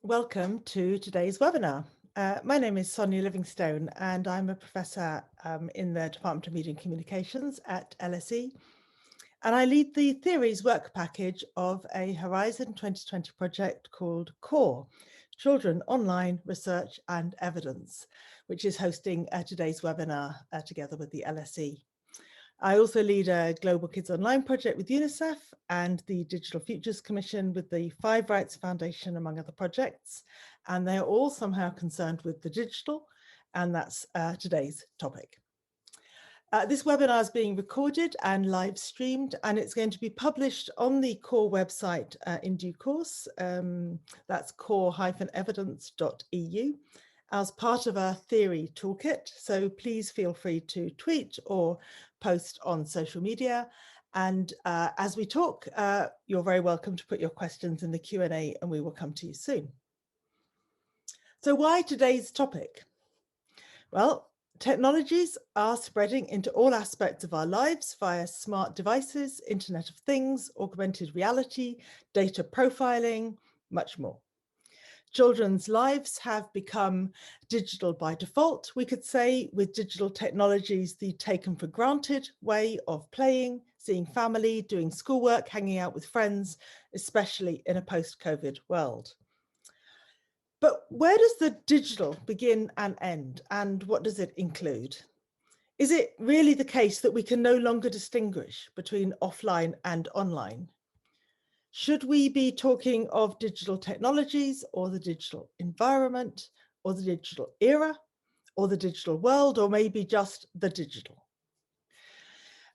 Welcome to today's webinar. My name is Sonia Livingstone and I'm a professor in the Department of Media and Communications at LSE. And I lead the theories work package of a Horizon 2020 project called CORE, Children Online Research and Evidence, which is hosting today's webinar together with the LSE. I also lead a Global Kids Online project with UNICEF and the Digital Futures Commission with the Five Rights Foundation, among other projects. And they're all somehow concerned with the digital, and that's today's topic. This webinar is being recorded and live streamed, and it's going to be published on the CORE website in due course. That's core-evidence.eu. as part of our theory toolkit. So please feel free to tweet or post on social media. And as we talk, you're very welcome to put your questions in the Q&A and we will come to you soon. So why today's topic? Well, technologies are spreading into all aspects of our lives via smart devices, Internet of Things, augmented reality, data profiling, much more. Children's lives have become digital by default, we could say, with digital technologies, the taken for granted way of playing, seeing family, doing schoolwork, hanging out with friends, especially in a post-COVID world. But where does the digital begin and end, and what does it include? Is it really the case that we can no longer distinguish between offline and online? Should we be talking of digital technologies or the digital environment or the digital era or the digital world, or maybe just the digital?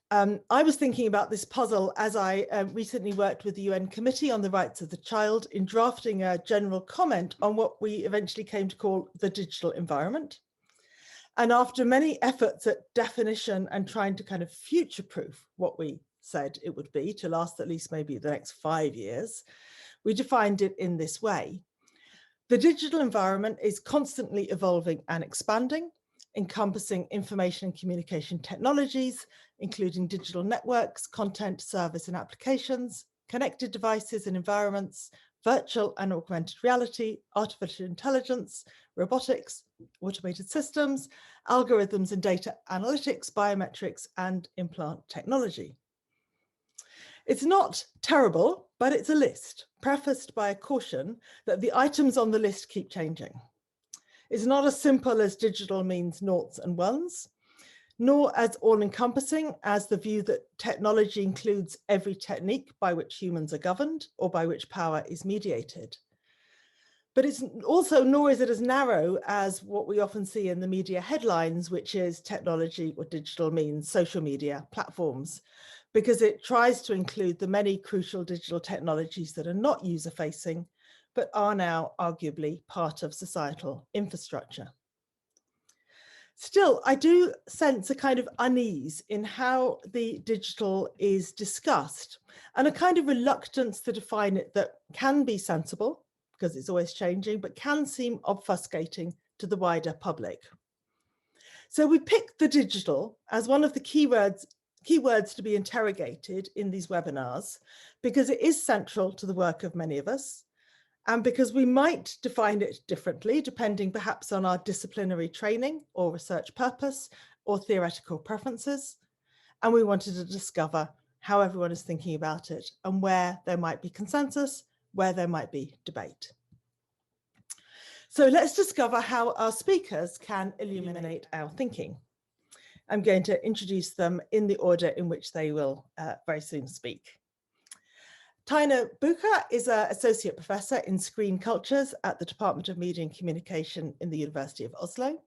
I was thinking about this puzzle as I recently worked with the UN Committee on the Rights of the Child in drafting a general comment on what we eventually came to call the digital environment. And after many efforts at definition and trying to kind of future-proof what we said it would be to last at least maybe the next 5 years, we defined it in this way. The digital environment is constantly evolving and expanding, encompassing information and communication technologies, including digital networks, content, service and applications, connected devices and environments, virtual and augmented reality, artificial intelligence, robotics, automated systems, algorithms and data analytics, biometrics and implant technology. It's not terrible, but it's a list, prefaced by a caution that the items on the list keep changing. It's not as simple as digital means noughts and ones, nor as all-encompassing as the view that technology includes every technique by which humans are governed or by which power is mediated. But it's also, nor is it as narrow as what we often see in the media headlines, which is technology or digital means social media platforms, because it tries to include the many crucial digital technologies that are not user-facing, but are now arguably part of societal infrastructure. Still, I do sense a kind of unease in how the digital is discussed and a kind of reluctance to define it that can be sensible, because it's always changing, but can seem obfuscating to the wider public. So we picked the digital as one of the keywords to be interrogated in these webinars, because it is central to the work of many of us, and because we might define it differently, depending perhaps on our disciplinary training or research purpose or theoretical preferences. And we wanted to discover how everyone is thinking about it and where there might be consensus, where there might be debate. So let's discover how our speakers can illuminate our thinking. I'm going to introduce them in the order in which they will very soon speak. Taina Bucher is an associate professor in screen cultures at the Department of Media and Communication in the University of Oslo.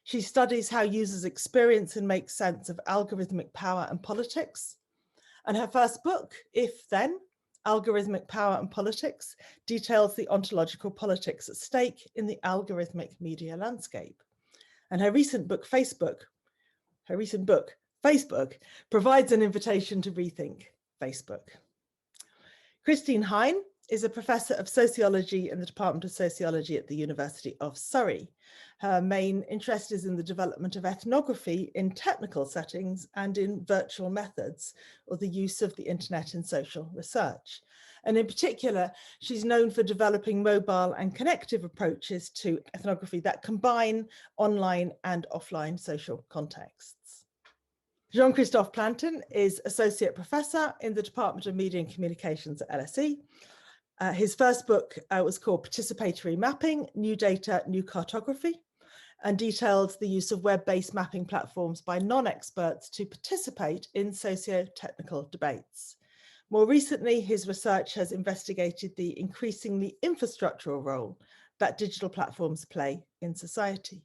She studies how users experience and make sense of algorithmic power and politics. And her first book, If Then, Algorithmic Power and Politics, details the ontological politics at stake in the algorithmic media landscape. And her recent book, Facebook, provides an invitation to rethink Facebook. Hine is a professor of sociology in the Department of Sociology at the University of Surrey. Her main interest is in the development of ethnography in technical settings and in virtual methods, or the use of the internet in social research. And in particular, she's known for developing mobile and connective approaches to ethnography that combine online and offline social contexts. Jean-Christophe Plantin is Associate Professor in the Department of Media and Communications at LSE. His first book was called Participatory Mapping, New Data, New Cartography, and details the use of web-based mapping platforms by non-experts to participate in socio-technical debates. More recently, his research has investigated the increasingly infrastructural role that digital platforms play in society.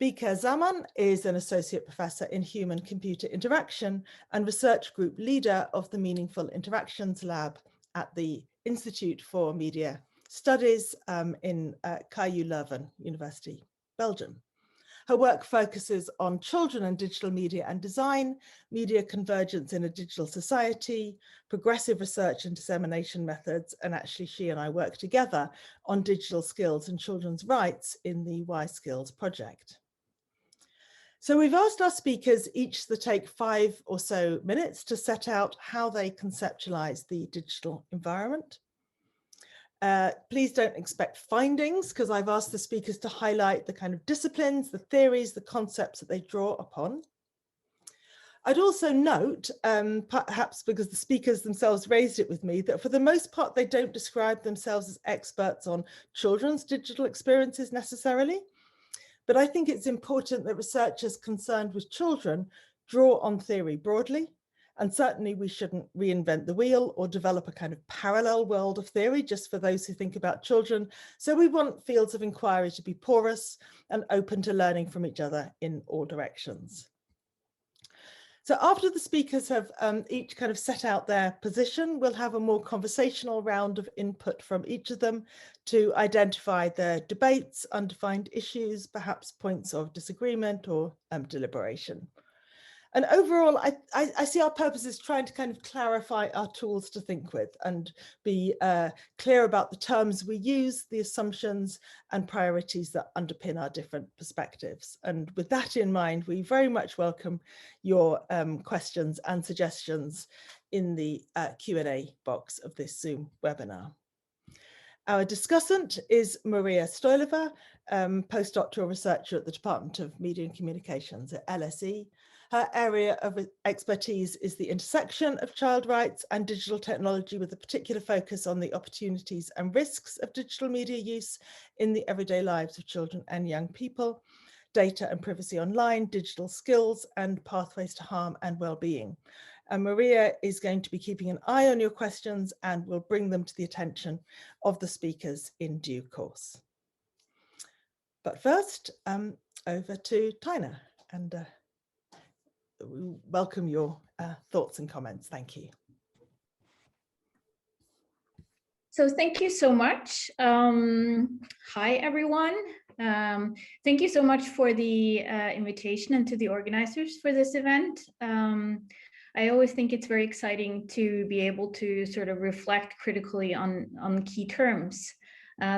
Bieke Zaman is an associate professor in human-computer interaction and research group leader of the Meaningful Interactions Lab at the Institute for Media Studies in KU Leuven University, Belgium. Her work focuses on children and digital media and design, media convergence in a digital society, progressive research and dissemination methods, and actually she and I work together on digital skills and children's rights in the Y Skills project. So we've asked our speakers each to take 5 or so minutes to set out how they conceptualize the digital environment. Please don't expect findings, because I've asked the speakers to highlight the kind of disciplines, the theories, the concepts that they draw upon. I'd also note, perhaps because the speakers themselves raised it with me, that for the most part, they don't describe themselves as experts on children's digital experiences necessarily. But I think it's important that researchers concerned with children draw on theory broadly. And certainly we shouldn't reinvent the wheel or develop a kind of parallel world of theory just for those who think about children. So we want fields of inquiry to be porous and open to learning from each other in all directions. So after the speakers have each kind of set out their position, we'll have a more conversational round of input from each of them to identify their debates, undefined issues, perhaps points of disagreement or deliberation. And overall, I see our purpose is trying to kind of clarify our tools to think with and be clear about the terms we use, the assumptions and priorities that underpin our different perspectives. And with that in mind, we very much welcome your questions and suggestions in the Q&A box of this Zoom webinar. Our discussant is Maria Stoilova, postdoctoral researcher at the Department of Media and Communications at LSE. Her area of expertise is the intersection of child rights and digital technology, with a particular focus on the opportunities and risks of digital media use in the everyday lives of children and young people, data and privacy online, digital skills, and pathways to harm and well-being. And Maria is going to be keeping an eye on your questions and will bring them to the attention of the speakers in due course. But first, over to Taina, and we welcome your thoughts and comments. Thank you. So thank you so much. Hi, everyone. Thank you so much for the invitation and to the organizers for this event. I always think it's very exciting to be able to sort of reflect critically on key terms,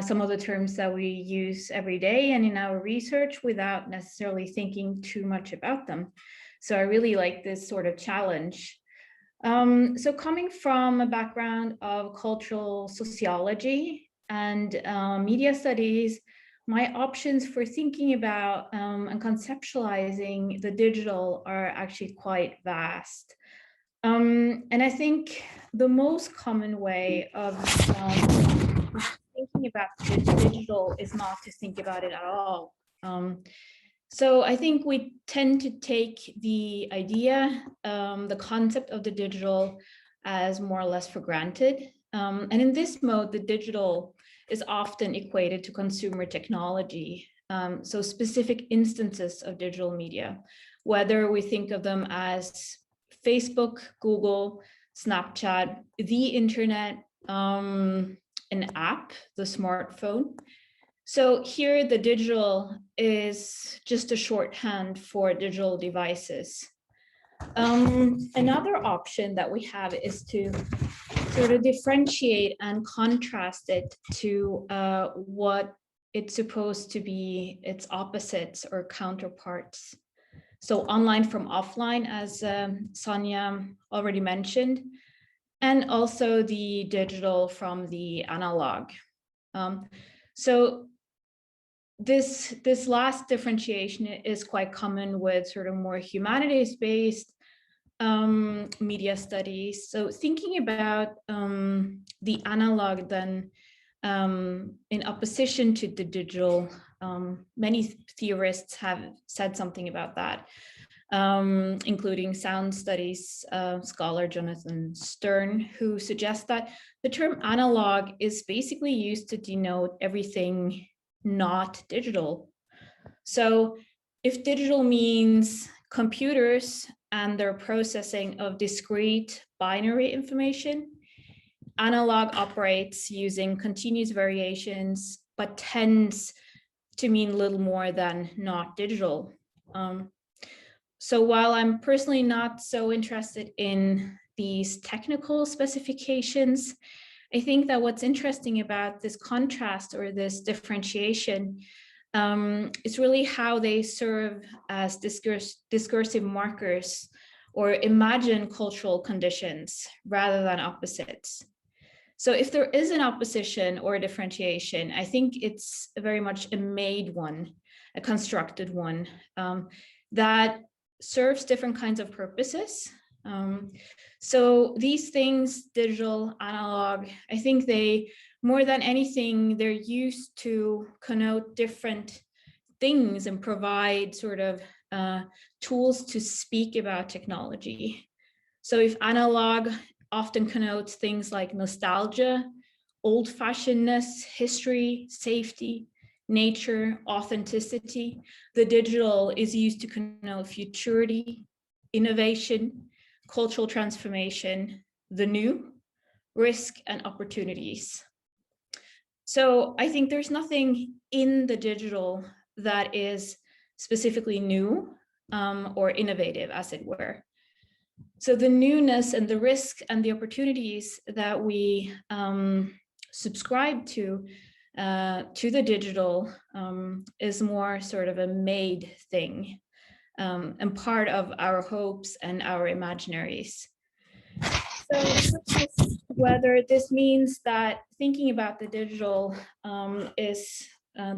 some of the terms that we use every day and in our research without necessarily thinking too much about them. So I really like this sort of challenge. So coming from a background of cultural sociology and media studies, my options for thinking about and conceptualizing the digital are actually quite vast. And I think the most common way of thinking about the digital is not to think about it at all. So I think we tend to take the idea, the concept of the digital as more or less for granted. And in this mode, the digital is often equated to consumer technology. So specific instances of digital media, whether we think of them as Facebook, Google, Snapchat, the internet, an app, the smartphone. So here the digital is just a shorthand for digital devices. Another option that we have is to sort of differentiate and contrast it to what it's supposed to be, its opposites or counterparts. So online from offline, as Sonia already mentioned, and also the digital from the analog. So this last differentiation is quite common with sort of more humanities-based media studies. So thinking about the analog then in opposition to the digital, many theorists have said something about that, including sound studies scholar Jonathan Stern, who suggests that the term analog is basically used to denote everything not digital. So if digital means computers and their processing of discrete binary information, analog operates using continuous variations, but tends to mean little more than not digital. So while I'm personally not so interested in these technical specifications, I think that what's interesting about this contrast or this differentiation is really how they serve as discursive markers or imagine cultural conditions rather than opposites. So if there is an opposition or a differentiation, I think it's very much a made one, a constructed one that serves different kinds of purposes. So these things, digital, analog, I think they, more than anything, they're used to connote different things and provide sort of tools to speak about technology. So if analog often connotes things like nostalgia, old-fashionedness, history, safety, nature, authenticity, the digital is used to connote futurity, innovation, cultural transformation, the new, risk, and opportunities. So I think there's nothing in the digital that is specifically new or innovative, as it were. So the newness and the risk and the opportunities that we subscribe to the digital is more sort of a made thing and part of our hopes and our imaginaries. So whether this means that thinking about the digital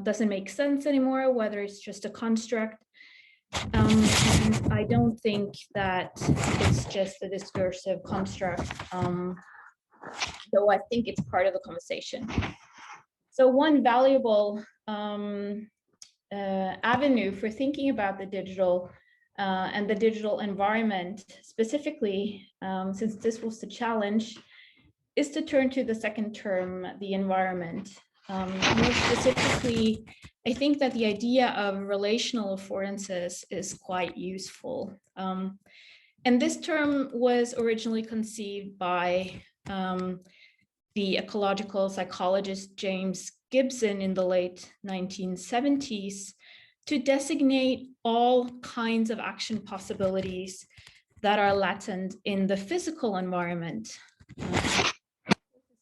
doesn't make sense anymore, whether it's just a construct, and I don't think that it's just a discursive construct, though I think it's part of the conversation. So one valuable avenue for thinking about the digital and the digital environment specifically, since this was the challenge, is to turn to the second term, the environment. More specifically, I think that the idea of relational affordances is quite useful. And this term was originally conceived by the ecological psychologist James Gibson in the late 1970s to designate all kinds of action possibilities that are latent in the physical environment.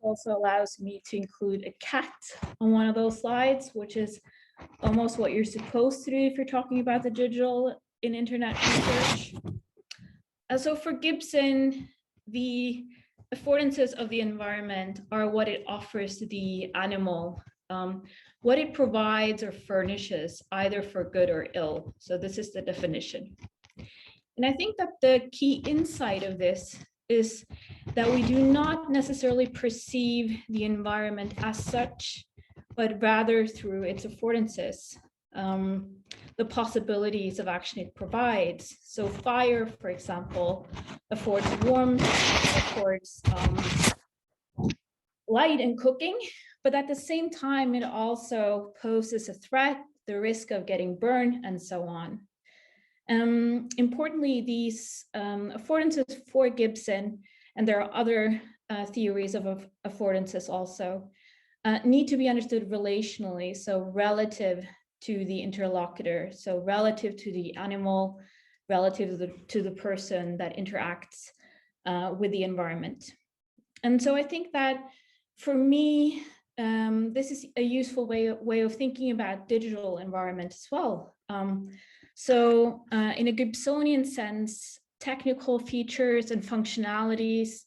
Also allows me to include a cat on one of those slides, which is almost what you're supposed to do if you're talking about the digital in internet research. So for Gibson, the affordances of the environment are what it offers to the animal, what it provides or furnishes, either for good or ill. So this is the definition. And I think that the key insight of this is that we do not necessarily perceive the environment as such, but rather through its affordances, the possibilities of action it provides. So fire, for example, affords warmth, affords light and cooking, but at the same time, it also poses a threat, the risk of getting burned, and so on. Importantly, these affordances for Gibson, and there are other theories of affordances also, need to be understood relationally, so relative to the interlocutor, so relative to the animal, relative to the person that interacts with the environment. And so I think that for me, this is a useful way of thinking about digital environment as well. So in a Gibsonian sense, technical features and functionalities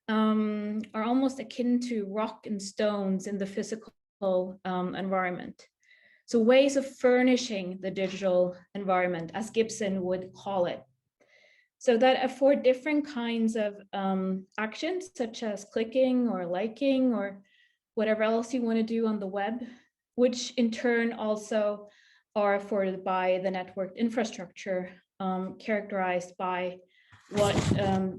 are almost akin to rock and stones in the physical environment. So ways of furnishing the digital environment, as Gibson would call it. So that afford different kinds of actions, such as clicking or liking or whatever else you want to do on the web, which in turn also are afforded by the networked infrastructure characterized by what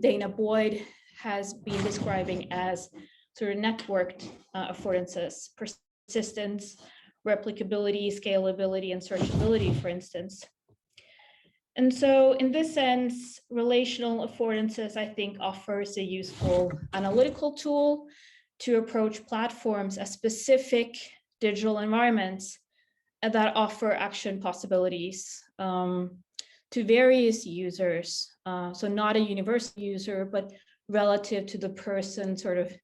Dana Boyd has been describing as sort of networked affordances, persistence, replicability, scalability, and searchability, for instance. And so in this sense, relational affordances, I think, offers a useful analytical tool to approach platforms as specific digital environments that offer action possibilities to various users. So not a universal user, but relative to the person sort of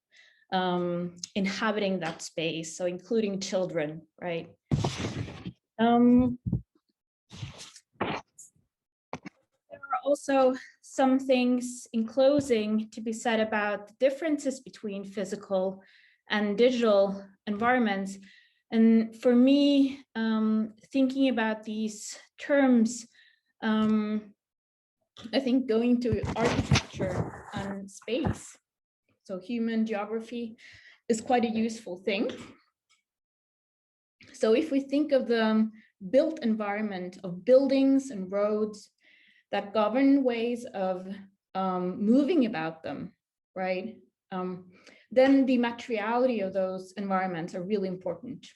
inhabiting that space, so including children, right? There are also some things in closing to be said about the differences between physical and digital environments. And for me, thinking about these terms, I think going to architecture and space, so human geography, is quite a useful thing. So if we think of the built environment of buildings and roads that govern ways of moving about them, right? Then the materiality of those environments are really important.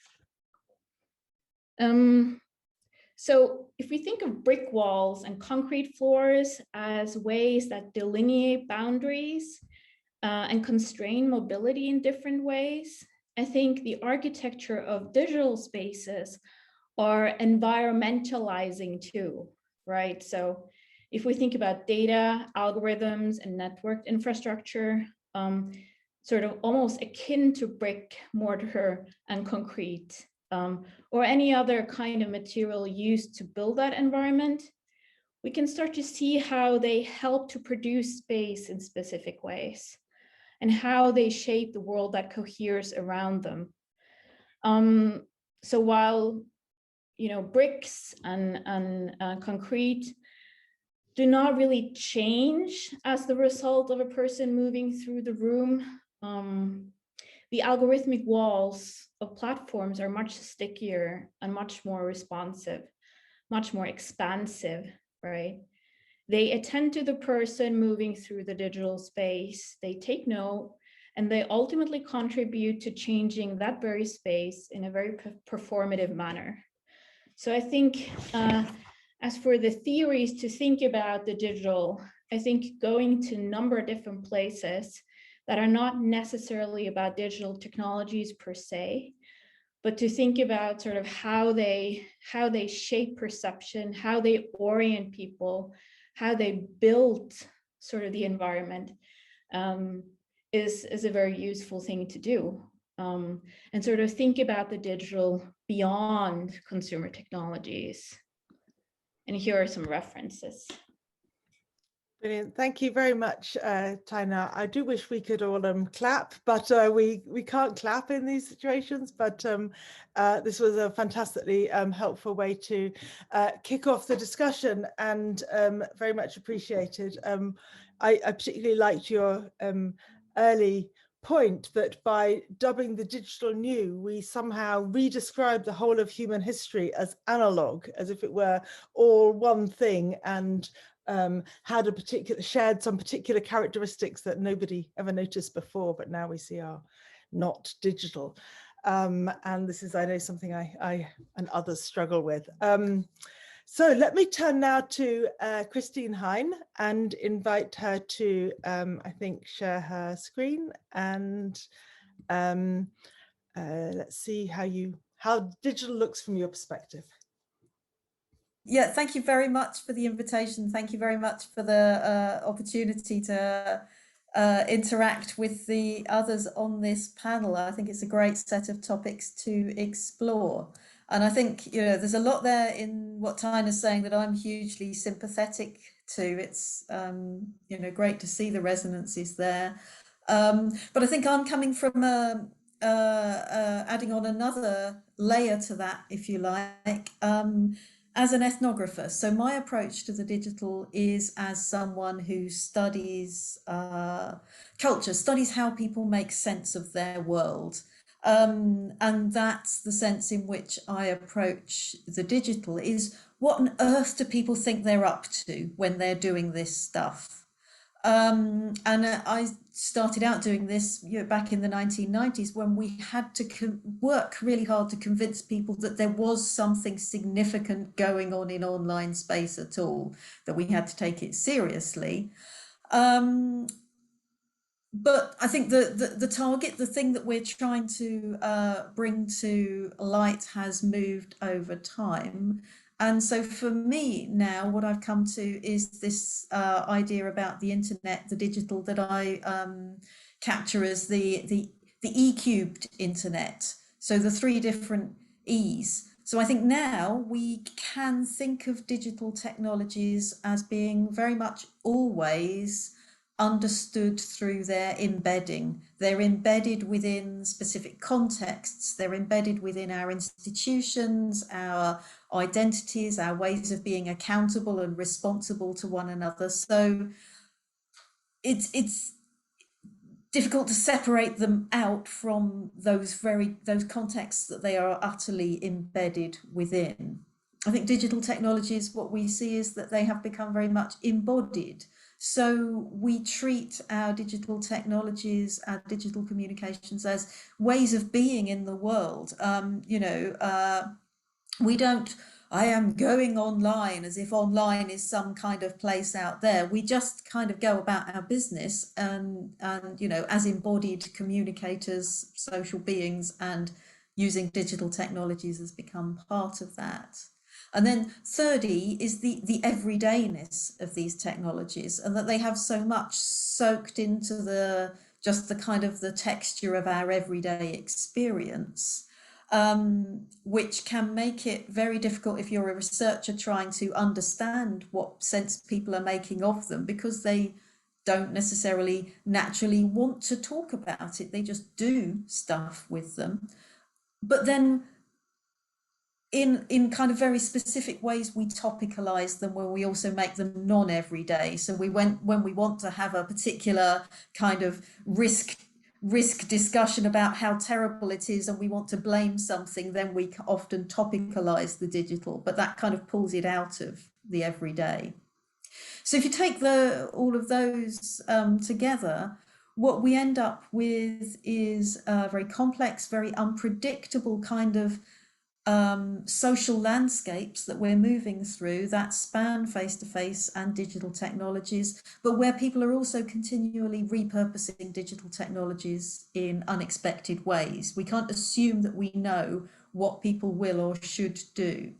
So if we think of brick walls and concrete floors as ways that delineate boundaries and constrain mobility in different ways, I think the architecture of digital spaces are environmentalizing too, right? So if we think about data, algorithms, and networked infrastructure, sort of almost akin to brick, mortar, and concrete, or any other kind of material used to build that environment, we can start to see how they help to produce space in specific ways and how they shape the world that coheres around them. So while, you know, bricks and concrete do not really change as the result of a person moving through the room, the algorithmic walls of platforms are much stickier and much more responsive, much more expansive, right? They attend to the person moving through the digital space, they take note, and they ultimately contribute to changing that very space in a very performative manner. So I think, as for the theories to think about the digital, I think going to a number of different places that are not necessarily about digital technologies per se, but to think about sort of how they shape perception, how they orient people, how they build sort of the environment, is a very useful thing to do. And sort of think about the digital beyond consumer technologies. And here are some references. Brilliant. Thank you very much, Taina. I do wish we could all clap, but we can't clap in these situations. But this was a fantastically helpful way to kick off the discussion, and very much appreciated. I particularly liked your early point that by dubbing the digital new, we somehow redescribe the whole of human history as analog, as if it were all one thing, and had shared some particular characteristics that nobody ever noticed before, but now we see are not digital. And this is, I know, something I and others struggle with. So let me turn now to Christine Hine and invite her to, I think, share her screen, and let's see how digital looks from your perspective. Yeah, thank you very much for the invitation. Thank you very much for the opportunity to interact with the others on this panel. I think it's a great set of topics to explore. And I think, you know, there's a lot there in what Taina's saying that I'm hugely sympathetic to. It's, you know, great to see the resonances there. But I think I'm coming from adding on another layer to that, if you like, as an ethnographer. So my approach to the digital is as someone who studies culture, studies how people make sense of their world. And that's the sense in which I approach the digital, is what on earth do people think they're up to when they're doing this stuff? And I started out doing this, you know, back in the 1990s, when we had to work really hard to convince people that there was something significant going on in online space at all, that we had to take it seriously. But I think the target, the thing that we're trying to bring to light, has moved over time. And so for me now, what I've come to is this idea about the internet, the digital, that I capture as the E-cubed internet. So the 3 different E's. So I think now we can think of digital technologies as being very much always understood through their embedding. They're embedded within specific contexts. They're embedded within our institutions, our identities, our ways of being accountable and responsible to one another. So it's difficult to separate them out from those contexts that they are utterly embedded within. I think digital technologies, what we see is that they have become very much embodied. So we treat our digital technologies, our digital communications, as ways of being in the world. You know, we don't, I am going online as if online is some kind of place out there. We just kind of go about our business and you know, as embodied communicators, social beings, and using digital technologies has become part of that. And then thirdly is the everydayness of these technologies, and that they have so much soaked into just the kind of the texture of our everyday experience, which can make it very difficult if you're a researcher trying to understand what sense people are making of them, because they don't necessarily naturally want to talk about it. They just do stuff with them. But then in kind of very specific ways, we topicalize them, where we also make them non-everyday. So when we want to have a particular kind of risk discussion about how terrible it is, and we want to blame something, then we often topicalize the digital, but that kind of pulls it out of the everyday. So if you take all of those together, what we end up with is a very complex, very unpredictable kind of social landscapes that we're moving through, that span face-to-face and digital technologies, but where people are also continually repurposing digital technologies in unexpected ways. We can't assume that we know what people will or should do.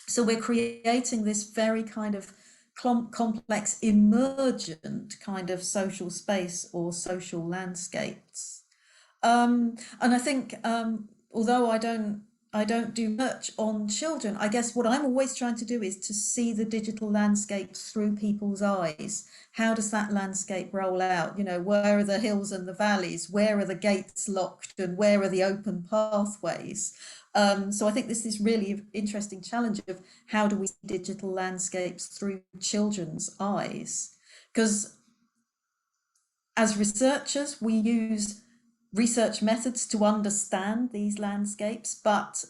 So we're creating this very kind of complex, emergent kind of social space or social landscapes. And I think, although I don't do much on children, I guess what I'm always trying to do is to see the digital landscape through people's eyes. How does that landscape roll out? You know, where are the hills and the valleys? Where are the gates locked, and where are the open pathways? So I think this is really interesting challenge of how do we see digital landscapes through children's eyes? Because as researchers, we use research methods to understand these landscapes, but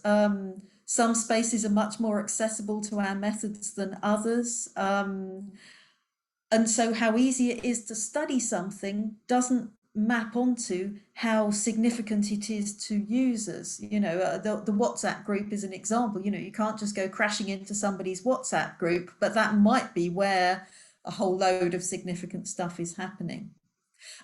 some spaces are much more accessible to our methods than others. And so how easy it is to study something doesn't map onto how significant it is to users. You know, the WhatsApp group is an example. You know, you can't just go crashing into somebody's WhatsApp group, but that might be where a whole load of significant stuff is happening.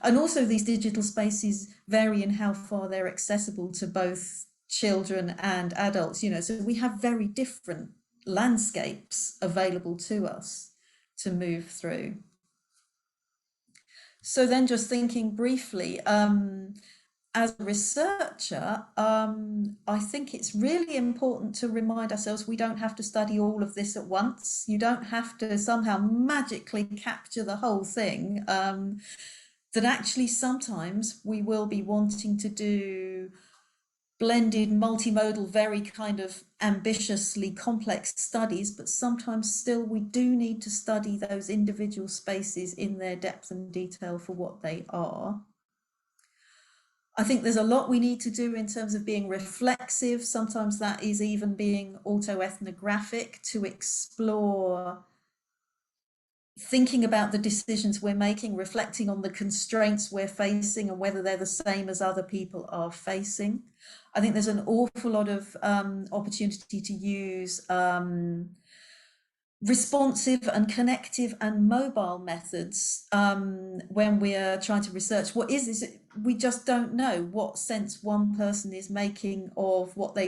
And also these digital spaces vary in how far they're accessible to both children and adults, you know, so we have very different landscapes available to us to move through. So then just thinking briefly, as a researcher, I think it's really important to remind ourselves we don't have to study all of this at once. You don't have to somehow magically capture the whole thing. That actually sometimes we will be wanting to do blended, multimodal, very kind of ambitiously complex studies, but sometimes still we do need to study those individual spaces in their depth and detail for what they are. I think there's a lot we need to do in terms of being reflexive. Sometimes that is even being autoethnographic, to explore thinking about the decisions we're making, reflecting on the constraints we're facing and whether they're the same as other people are facing. I think there's an awful lot of opportunity to use responsive and connective and mobile methods when we are trying to research what is this. We just don't know what sense one person is making of what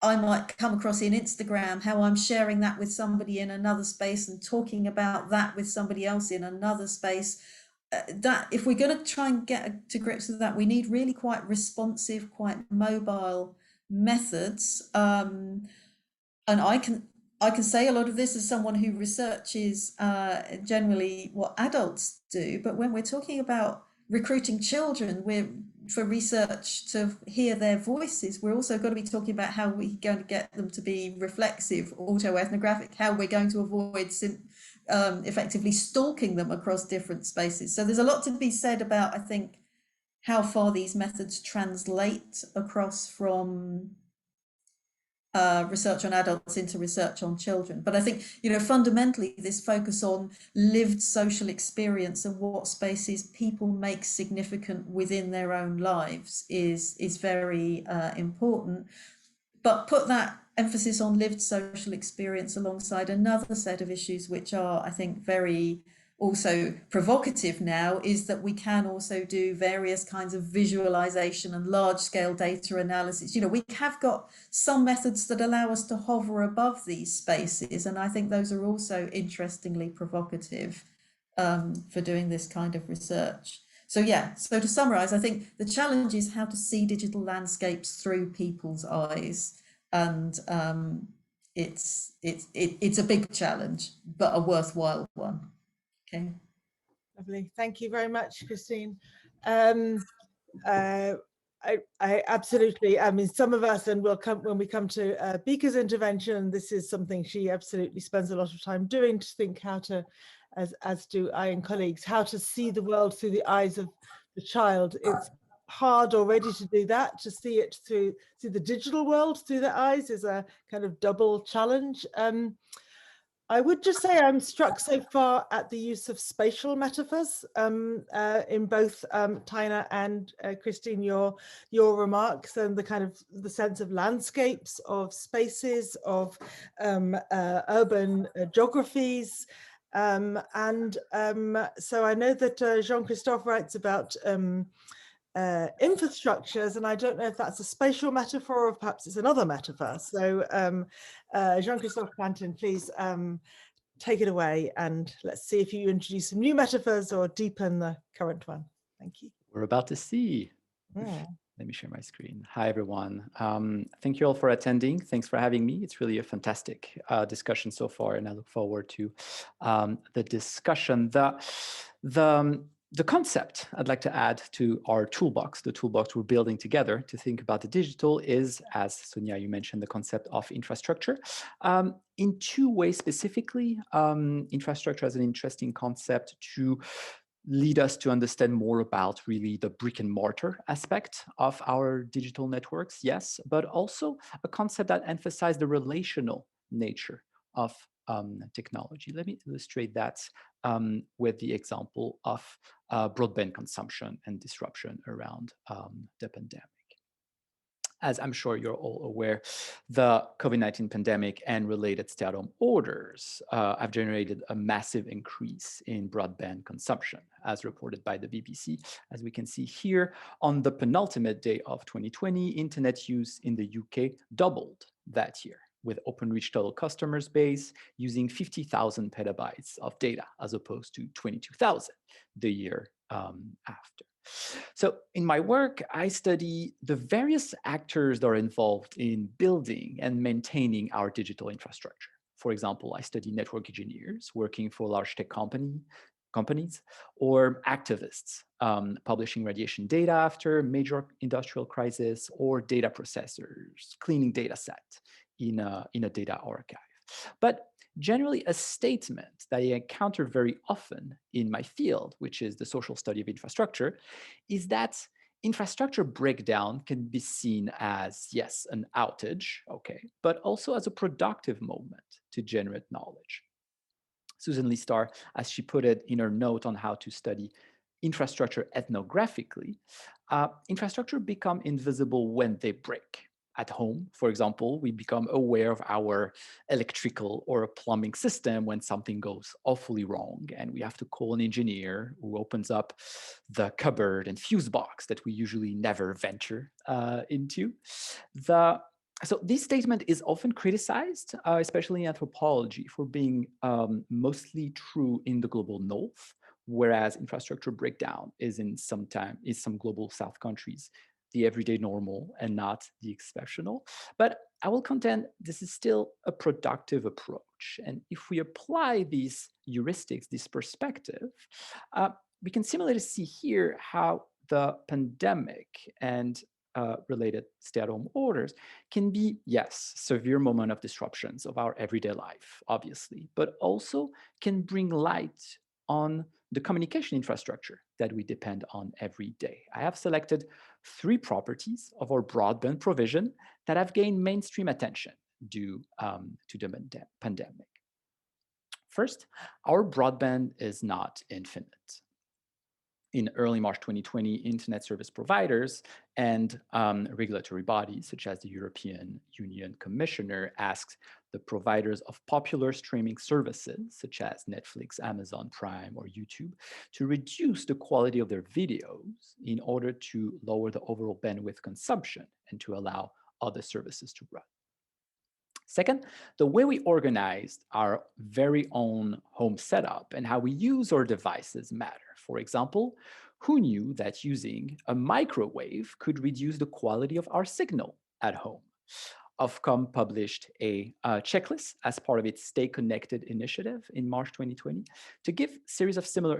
I might come across in Instagram, how I'm sharing that with somebody in another space and talking about that with somebody else in another space. That if we're going to try and get to grips with that, we need really quite responsive, quite mobile methods. And I can say a lot of this as someone who researches generally what adults do, but when we're talking about recruiting children, for research to hear their voices, we're also going to be talking about how we're going to get them to be reflexive, autoethnographic, how we're going to avoid effectively stalking them across different spaces. So there's a lot to be said about, I think, how far these methods translate across from research on adults into research on children. But I think, fundamentally, this focus on lived social experience and what spaces people make significant within their own lives is very important. But put that emphasis on lived social experience alongside another set of issues, which are, I think, very also provocative now, is that we can also do various kinds of visualization and large-scale data analysis. We have got some methods that allow us to hover above these spaces, and I think those are also interestingly provocative for doing this kind of research. So to summarize, I think the challenge is how to see digital landscapes through people's eyes, and it's a big challenge, but a worthwhile one. Okay. Lovely. Thank you very much, Christine. I absolutely, some of us, and when we come to Bieke's intervention, this is something she absolutely spends a lot of time doing, to think how to, as do I and colleagues, how to see the world through the eyes of the child. It's hard already to do that, to see it through the digital world through the eyes is a kind of double challenge. I would just say I'm struck so far at the use of spatial metaphors in both Taina and Christine, your remarks, and the kind of the sense of landscapes, of spaces, of urban geographies. So I know that Jean-Christophe writes about infrastructures, and I don't know if that's a spatial metaphor or perhaps it's another metaphor. So Jean-Christophe Plantin, please take it away, and let's see if you introduce some new metaphors or deepen the current one. Thank you. We're about to see. Let me share my screen. Hi, everyone. Thank you all for attending. Thanks for having me. It's really a fantastic discussion so far, and I look forward to the discussion. The concept I'd like to add to our toolbox, the toolbox we're building together to think about the digital, is, as Sonia, you mentioned, the concept of infrastructure. In two ways specifically, infrastructure as an interesting concept to lead us to understand more about really the brick and mortar aspect of our digital networks, yes, but also a concept that emphasizes the relational nature of technology. Let me illustrate that with the example of broadband consumption and disruption around the pandemic. As I'm sure you're all aware, the COVID-19 pandemic and related stay-at-home orders have generated a massive increase in broadband consumption, as reported by the BBC. As we can see here, on the penultimate day of 2020, internet use in the UK doubled that year. with OpenReach total customers base using 50,000 petabytes of data as opposed to 22,000 the year after. So in my work, I study the various actors that are involved in building and maintaining our digital infrastructure. For example, I study network engineers working for large tech companies, or activists publishing radiation data after major industrial crisis, or data processors cleaning data set in a data archive. But generally, a statement that I encounter very often in my field, which is the social study of infrastructure, is that infrastructure breakdown can be seen as, yes, an outage, okay, but also as a productive moment to generate knowledge. Susan Lee Starr, as she put it in her note on how to study infrastructure ethnographically, infrastructure become invisible when they break. At home, for example, we become aware of our electrical or plumbing system when something goes awfully wrong, and we have to call an engineer who opens up the cupboard and fuse box that we usually never venture into. So this statement is often criticized, especially in anthropology, for being mostly true in the global north, whereas infrastructure breakdown is in some global south countries the everyday normal and not the exceptional. But I will contend this is still a productive approach. And if we apply these heuristics, this perspective, we can similarly see here how the pandemic and related stay-at-home orders can be, yes, severe moment of disruptions of our everyday life, obviously, but also can bring light on the communication infrastructure that we depend on every day. I have selected 3 properties of our broadband provision that have gained mainstream attention due to the pandemic. First, our broadband is not infinite. In early March 2020, internet service providers and regulatory bodies, such as the European Union Commissioner, asked the providers of popular streaming services, such as Netflix, Amazon Prime, or YouTube, to reduce the quality of their videos in order to lower the overall bandwidth consumption and to allow other services to run. Second, the way we organized our very own home setup and how we use our devices matter. For example, who knew that using a microwave could reduce the quality of our signal at home? Ofcom published a checklist as part of its Stay Connected initiative in March 2020 to give a series of similar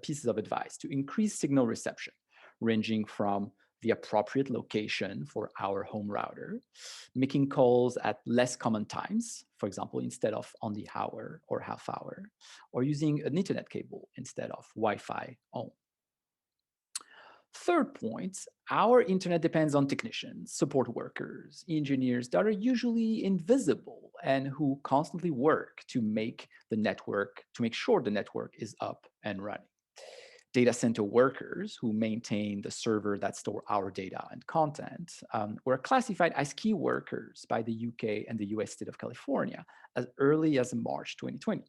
pieces of advice to increase signal reception, ranging from the appropriate location for our home router, making calls at less common times, for example, instead of on the hour or half hour, or using an internet cable instead of Wi-Fi only. Third point, our internet depends on technicians, support workers, engineers that are usually invisible and who constantly work to make sure the network is up and running. Data center workers who maintain the server that store our data and content were classified as key workers by the UK and the US state of California as early as March 2020.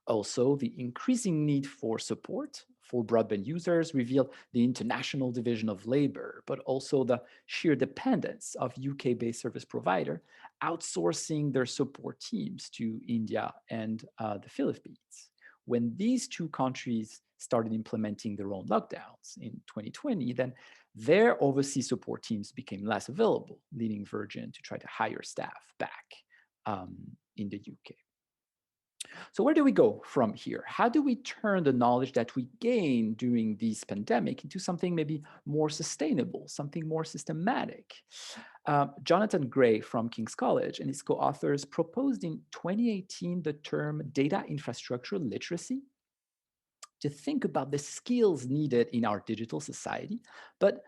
Also, the increasing need for support for broadband users revealed the international division of labor, but also the sheer dependence of UK-based service provider outsourcing their support teams to India and the Philippines. When these 2 countries started implementing their own lockdowns in 2020, then their overseas support teams became less available, leading Virgin to try to hire staff back in the UK. So where do we go from here? How do we turn the knowledge that we gained during this pandemic into something maybe more sustainable, something more systematic? Jonathan Gray from King's College and his co-authors proposed in 2018 the term data infrastructure literacy to think about the skills needed in our digital society, but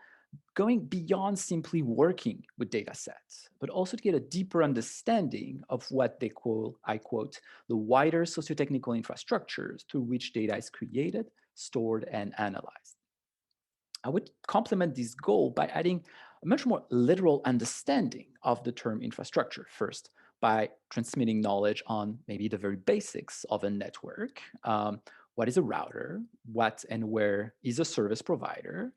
going beyond simply working with data sets, but also to get a deeper understanding of what they call, I quote, the wider socio-technical infrastructures through which data is created, stored, and analyzed. I would complement this goal by adding a much more literal understanding of the term infrastructure. First, by transmitting knowledge on maybe the very basics of a network. What is a router? What and where is a service provider?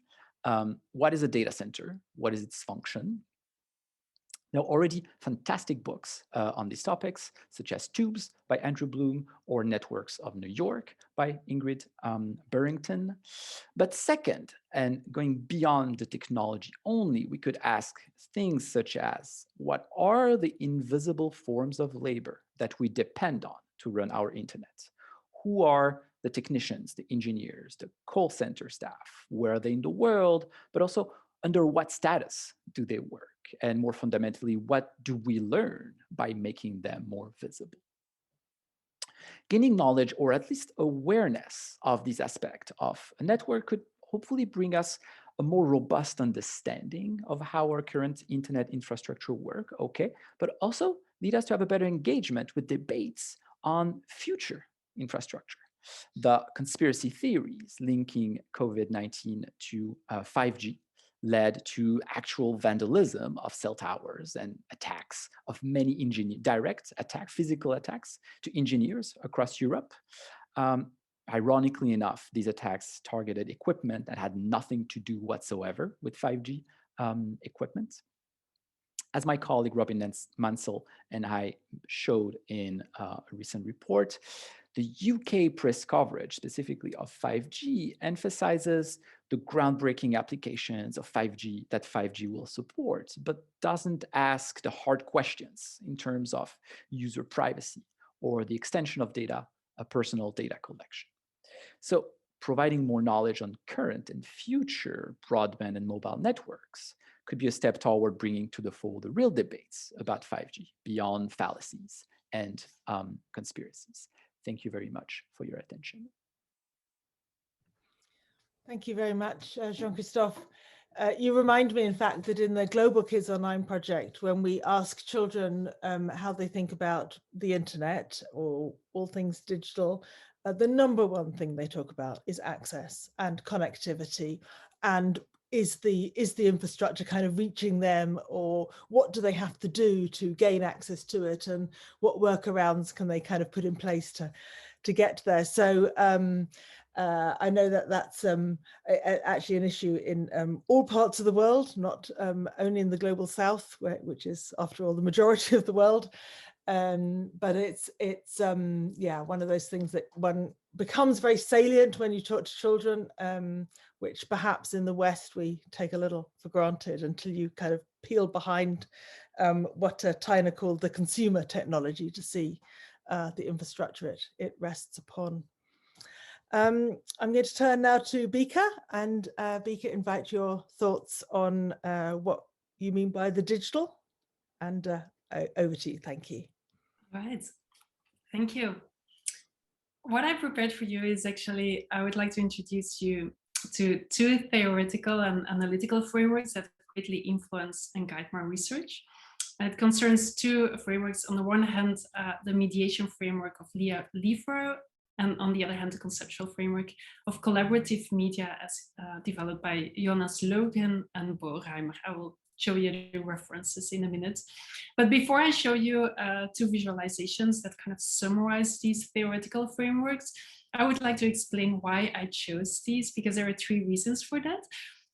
What is a data center? What is its function? There are already fantastic books on these topics, such as Tubes by Andrew Bloom or Networks of New York by Ingrid Burrington. But second, and going beyond the technology only, we could ask things such as, what are the invisible forms of labor that we depend on to run our internet? Who are the technicians, the engineers, the call center staff? Where are they in the world? But also, under what status do they work? And more fundamentally, what do we learn by making them more visible? Gaining knowledge, or at least awareness of this aspect of a network, could hopefully bring us a more robust understanding of how our current internet infrastructure work, okay, but also lead us to have a better engagement with debates on future infrastructure. The conspiracy theories linking COVID-19 to 5G led to actual vandalism of cell towers and attacks of many direct attacks, physical attacks to engineers across Europe. Ironically enough, these attacks targeted equipment that had nothing to do whatsoever with 5G equipment. As my colleague Robin Mansell and I showed in a recent report, the UK press coverage, specifically of 5G, emphasizes the groundbreaking applications of 5G that 5G will support, but doesn't ask the hard questions in terms of user privacy or the extension of data, personal data collection. So providing more knowledge on current and future broadband and mobile networks could be a step toward bringing to the fore the real debates about 5G beyond fallacies and conspiracies. Thank you very much for your attention. Thank you very much, Jean-Christophe. You remind me, in fact, that in the Global Kids Online project, when we ask children how they think about the internet or all things digital, the number one thing they talk about is access and connectivity, and is the infrastructure kind of reaching them, or what do they have to do to gain access to it, and what workarounds can they kind of put in place to get there. So I know that that's actually an issue in all parts of the world, not only in the global south, which is, after all, the majority of the world. But it's yeah, one of those things that one becomes very salient when you talk to children, which perhaps in the West we take a little for granted until you kind of peel behind what Taina called the consumer technology to see the infrastructure it rests upon. I'm going to turn now to Bieke, and Bieke, invite your thoughts on what you mean by the digital, and over to you. Thank you. All right, thank you. What I prepared for you is actually, I would like to introduce you to two theoretical and analytical frameworks that greatly influence and guide my research. It concerns two frameworks. On the one hand, the mediation framework of Leah Liefro, and on the other hand, the conceptual framework of collaborative media as developed by Jonas Logan and Bo Reimer. I will show you the references in a minute. But before I show you two visualizations that kind of summarize these theoretical frameworks, I would like to explain why I chose these, because there are three reasons for that.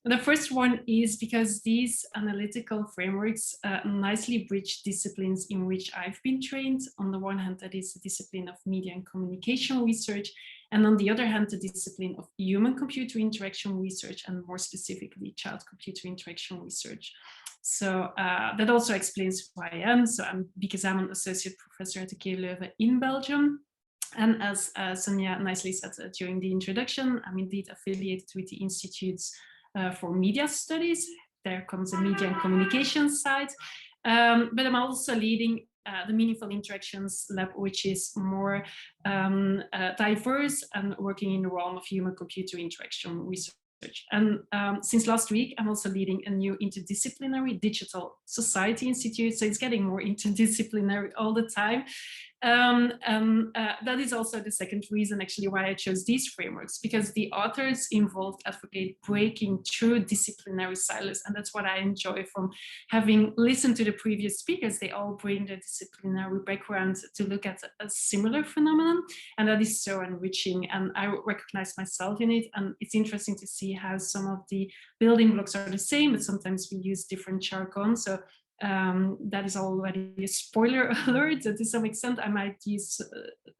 The first one is because these analytical frameworks nicely bridge disciplines in which I've been trained. On the one hand, that is the discipline of media and communication research, and on the other hand, the discipline of human-computer interaction research, and more specifically, child-computer interaction research. So that also explains who I am. So I'm Bieke Zaman, Associate Professor at the KU Leuven in Belgium. And as Sonia nicely said during the introduction, I'm indeed affiliated with the Institutes for Media Studies. There comes the media and communication side. But I'm also leading the Meaningful Interactions Lab, which is more diverse and working in the realm of human-computer interaction research. And since last week, I'm also leading a new interdisciplinary digital society institute. So it's getting more interdisciplinary all the time. That is also the second reason actually why I chose these frameworks, because the authors involved advocate breaking through disciplinary silos. And that's what I enjoy from having listened to the previous speakers. They all bring their disciplinary background to look at a similar phenomenon. And that is so enriching. And I recognize myself in it. And it's interesting to see how some of the building blocks are the same, but sometimes we use different jargon. So that is already a spoiler alert. To some extent, I might use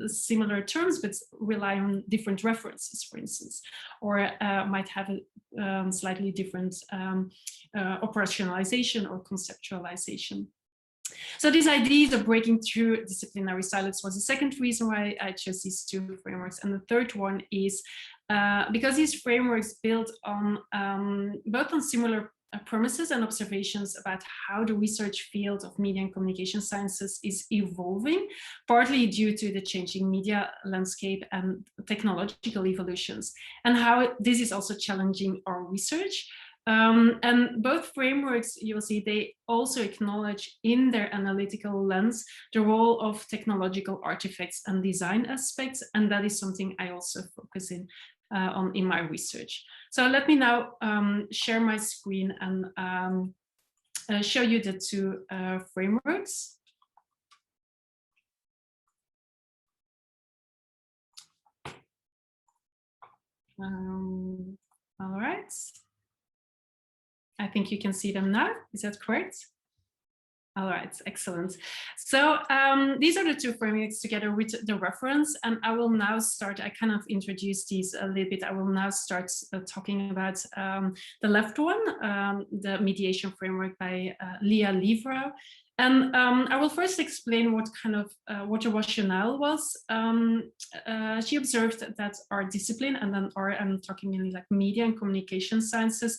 similar terms, but rely on different references, for instance, or might have a slightly different operationalization or conceptualization. So these ideas of breaking through disciplinary silos was the second reason why I chose these two frameworks. And the third one is because these frameworks build on both on similar premises and observations about how the research field of media and communication sciences is evolving, partly due to the changing media landscape and technological evolutions, and how this is also challenging our research. And both frameworks, you will see, they also acknowledge in their analytical lens the role of technological artifacts and design aspects, and that is something I also focus on in my research. So let me now share my screen and show you the two frameworks. All right. I think you can see them now. Is that correct? All right, excellent. So these are the two frameworks together with the reference, and I will now start, I kind of introduced these a little bit. I will now start talking about the left one, the mediation framework by Leah Livro. And I will first explain what kind of, what the rationale was. She observed that our discipline, and then I'm talking mainly like media and communication sciences,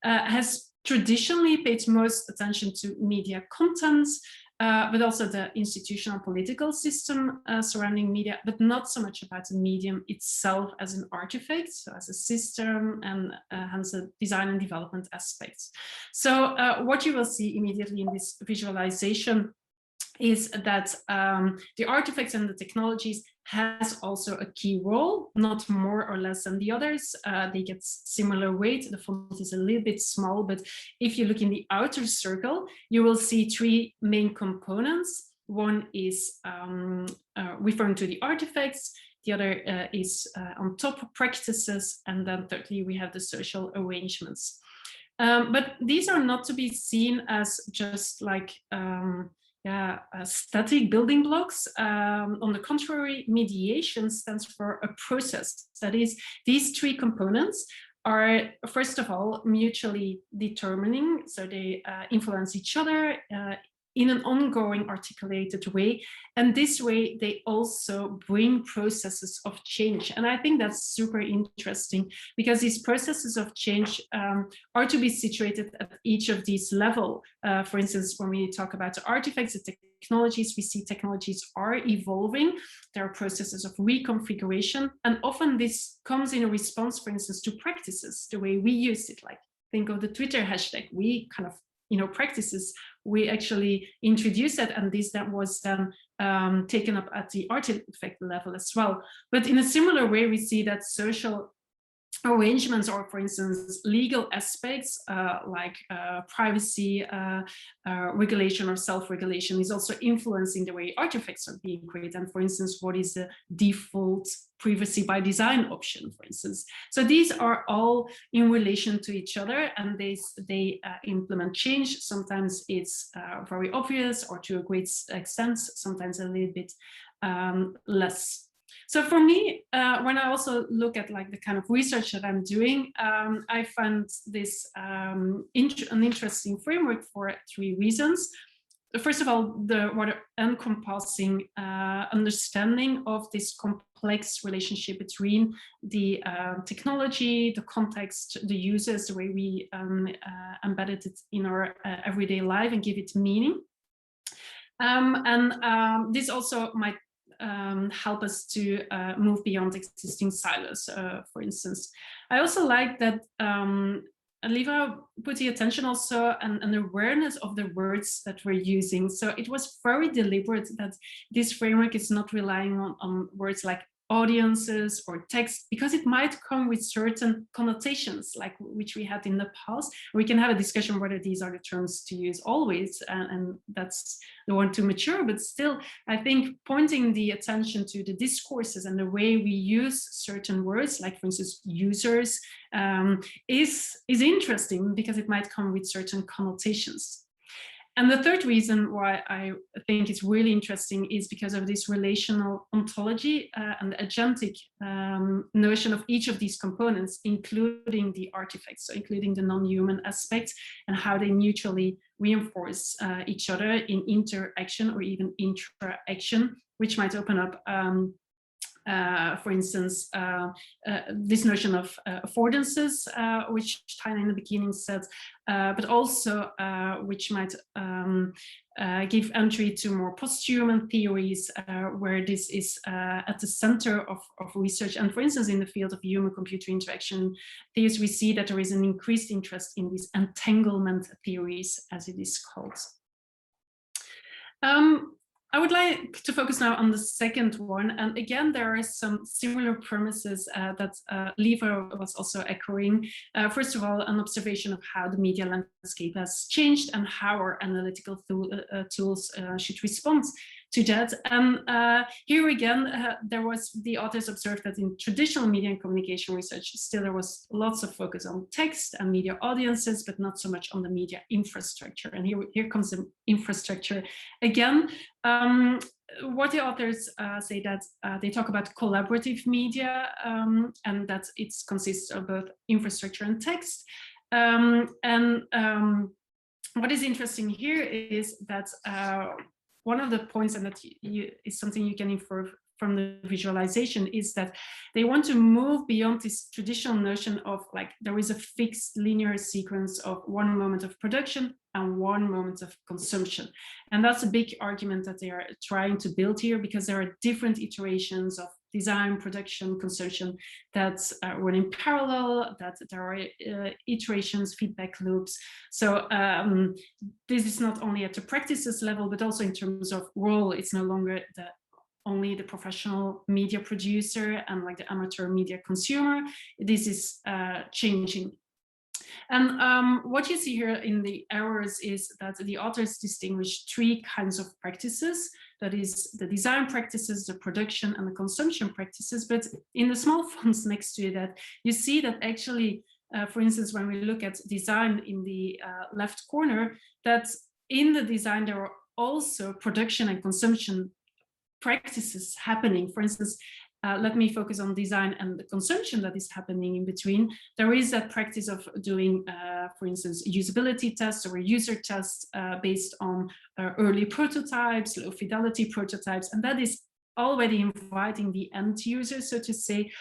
has traditionally paid most attention to media contents, but also the institutional political system surrounding media, but not so much about the medium itself as an artifact, so as a system, and hence a design and development aspects. So what you will see immediately in this visualization is that the artifacts and the technologies has also a key role, not more or less than the others. They get similar weight. The font is a little bit small, but if you look in the outer circle, you will see three main components. One is referring to the artifacts, the other is on top practices, and then thirdly, we have the social arrangements. But these are not to be seen as just like static building blocks. On the contrary, mediation stands for a process. That is, these three components are, first of all, mutually determining. So they influence each other in an ongoing articulated way. And this way, they also bring processes of change. And I think that's super interesting because these processes of change are to be situated at each of these levels. For instance, when we talk about the artifacts, the technologies, we see technologies are evolving. There are processes of reconfiguration. And often this comes in a response, for instance, to practices, the way we use it. Like think of the Twitter hashtag, we kind of, practices, we actually introduced that, and this that was then taken up at the artifact level as well. But in a similar way, we see that social arrangements, or for instance, legal aspects like privacy regulation or self-regulation is also influencing the way artifacts are being created. And for instance, what is the default privacy by design option, for instance. So these are all in relation to each other, and they implement change. Sometimes it's very obvious, or to a great extent, sometimes a little bit less. So for me, when I also look at like the kind of research that I'm doing, I find this an interesting framework for three reasons. First of all, the rather encompassing understanding of this complex relationship between the technology, the context, the users, the way we embedded it in our everyday life and give it meaning. This also might help us to move beyond existing silos, for instance. I also like that Liva put the attention also and an awareness of the words that we're using. So it was very deliberate that this framework is not relying on words like audiences or text, because it might come with certain connotations like which we had in the past. We can have a discussion whether these are the terms to use always, and that's the one to mature, but still I think pointing the attention to the discourses and the way we use certain words, like for instance users, is interesting because it might come with certain connotations. And the third reason why I think it's really interesting is because of this relational ontology and the agentic notion of each of these components, including the artifacts, so including the non-human aspects, and how they mutually reinforce each other in interaction or even intra-action, which might open up for instance, this notion of affordances, which Taina in the beginning said, but also which might give entry to more post-human theories, where this is at the center of research. And for instance, in the field of human-computer interaction theories, we see that there is an increased interest in these entanglement theories, as it is called. I would like to focus now on the second one. And again, there are some similar premises that Liva was also echoing. First of all, an observation of how the media landscape has changed and how our analytical tools should respond to that. And here again, there was, the authors observed that in traditional media and communication research, still there was lots of focus on text and media audiences, but not so much on the media infrastructure. And here comes the infrastructure again. What the authors say that they talk about collaborative media and that it consists of both infrastructure and text. What is interesting here is that one of the points, and that is something you can infer from the visualization, is that they want to move beyond this traditional notion of like there is a fixed linear sequence of one moment of production and one moment of consumption. And that's a big argument that they are trying to build here, because there are different iterations of design, production, consumption that run in parallel, that there are iterations, feedback loops. So this is not only at the practices level, but also in terms of role. It's no longer only the professional media producer and like the amateur media consumer. This is changing. And what you see here in the arrows is that the authors distinguish three kinds of practices. That is the design practices, the production and the consumption practices. But in the small fonts next to that, you see that actually, for instance, when we look at design in the left corner, that in the design, there are also production and consumption practices happening. For instance, let me focus on design and the consumption that is happening in between. There is that practice of doing, for instance, usability tests or user tests based on early prototypes, low fidelity prototypes, and that is already inviting the end user, so to say,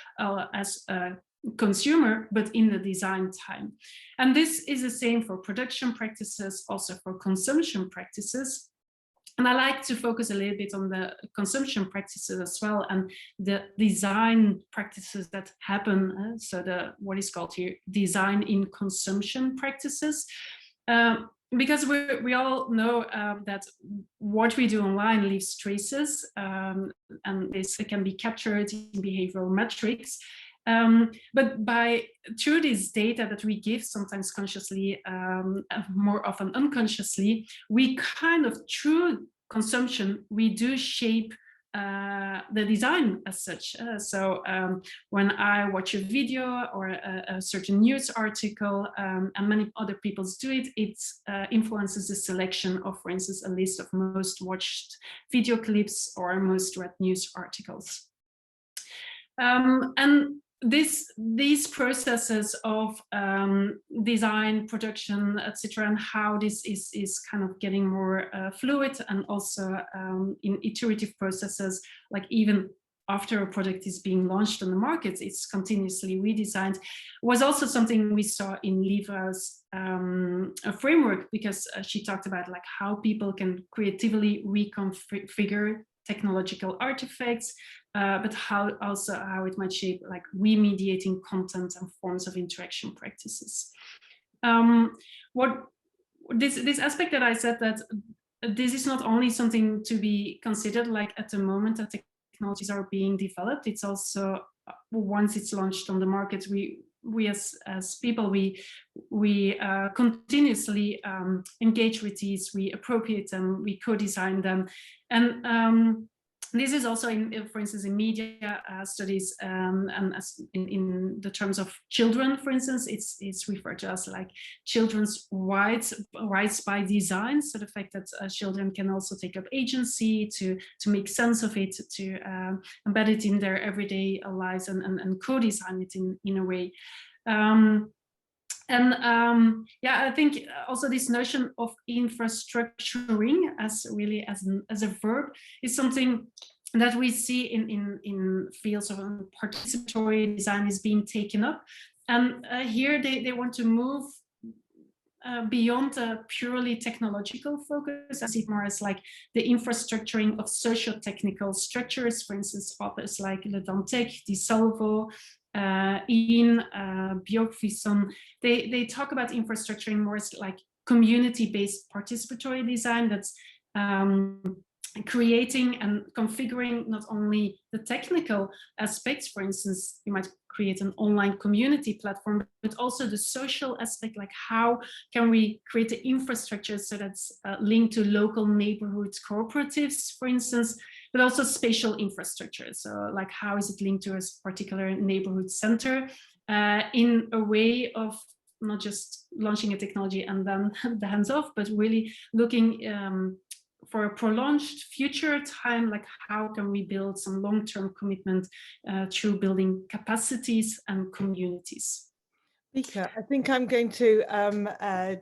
as a consumer, but in the design time. And this is the same for production practices, also for consumption practices. And I like to focus a little bit on the consumption practices as well, and the design practices that happen. So what is called here design in consumption practices. Because we all know that what we do online leaves traces, and this can be captured in behavioral metrics. But through this data that we give, sometimes consciously, more often unconsciously, we kind of, through consumption, we do shape the design as such. So when I watch a video or a certain news article, and many other people do it, it influences the selection of, for instance, a list of most watched video clips or most read news articles. And these processes of design, production, etc., and how this is kind of getting more fluid, and also in iterative processes, like even after a product is being launched on the market, it's continuously redesigned, was also something we saw in Liva's framework, because she talked about like how people can creatively reconfigure technological artifacts, but how it might shape like remediating content and forms of interaction practices. This aspect that I said, that this is not only something to be considered like at the moment that technologies are being developed, it's also once it's launched on the market, we as people, we continuously engage with these, we appropriate them, we co-design them. And this is also, for instance, in media studies, and as in the terms of children, for instance, it's referred to as like children's rights by design. So the fact that children can also take up agency to make sense of it, to embed it in their everyday lives and co-design it in a way. Yeah, I think also this notion of infrastructuring as a verb is something that we see in fields of participatory design is being taken up. And here they want to move beyond a purely technological focus. I see it more as like the infrastructuring of socio-technical structures. For instance, authors like Le Dantec, Di Salvo, Hine, Bieke, they talk about infrastructuring more as like community-based participatory design that's creating and configuring not only the technical aspects. For instance, you might create an online community platform, but also the social aspect, like how can we create the infrastructure so that's linked to local neighborhoods, cooperatives, for instance, but also spatial infrastructure. So like how is it linked to a particular neighborhood center in a way of not just launching a technology and then the hands off, but really looking for a prolonged future time, like how can we build some long-term commitment through building capacities and communities. Bieke, I think I'm going to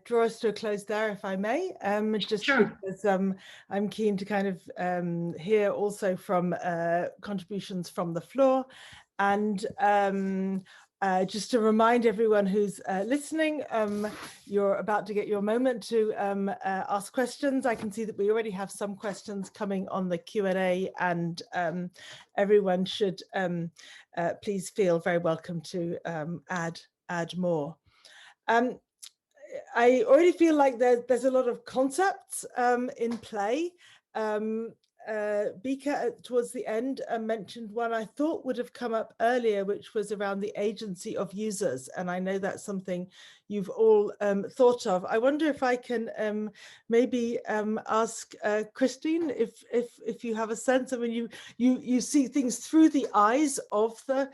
draw us to a close there, if I may, just Sure. because I'm keen to kind of hear also from contributions from the floor. And just to remind everyone who's listening, you're about to get your moment to ask questions. I can see that we already have some questions coming on the Q&A, and everyone should please feel very welcome to add more. I already feel like there's a lot of concepts in play. Bieke towards the end mentioned one I thought would have come up earlier, which was around the agency of users, and I know that's something you've all thought of. I wonder if I can maybe ask Christine if you have a sense. I mean, you see things through the eyes of the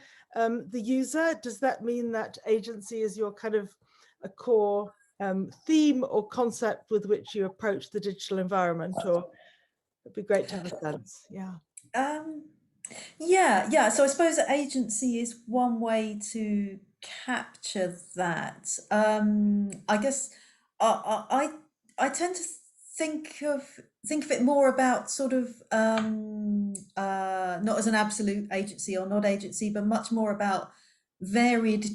user. Does that mean that agency is your kind of a core theme or concept with which you approach the digital environment? Or it'd be great to have a sense. Yeah. Yeah. So I suppose agency is one way to capture that. I guess I tend to think of it more about sort of not as an absolute agency or not agency, but much more about varied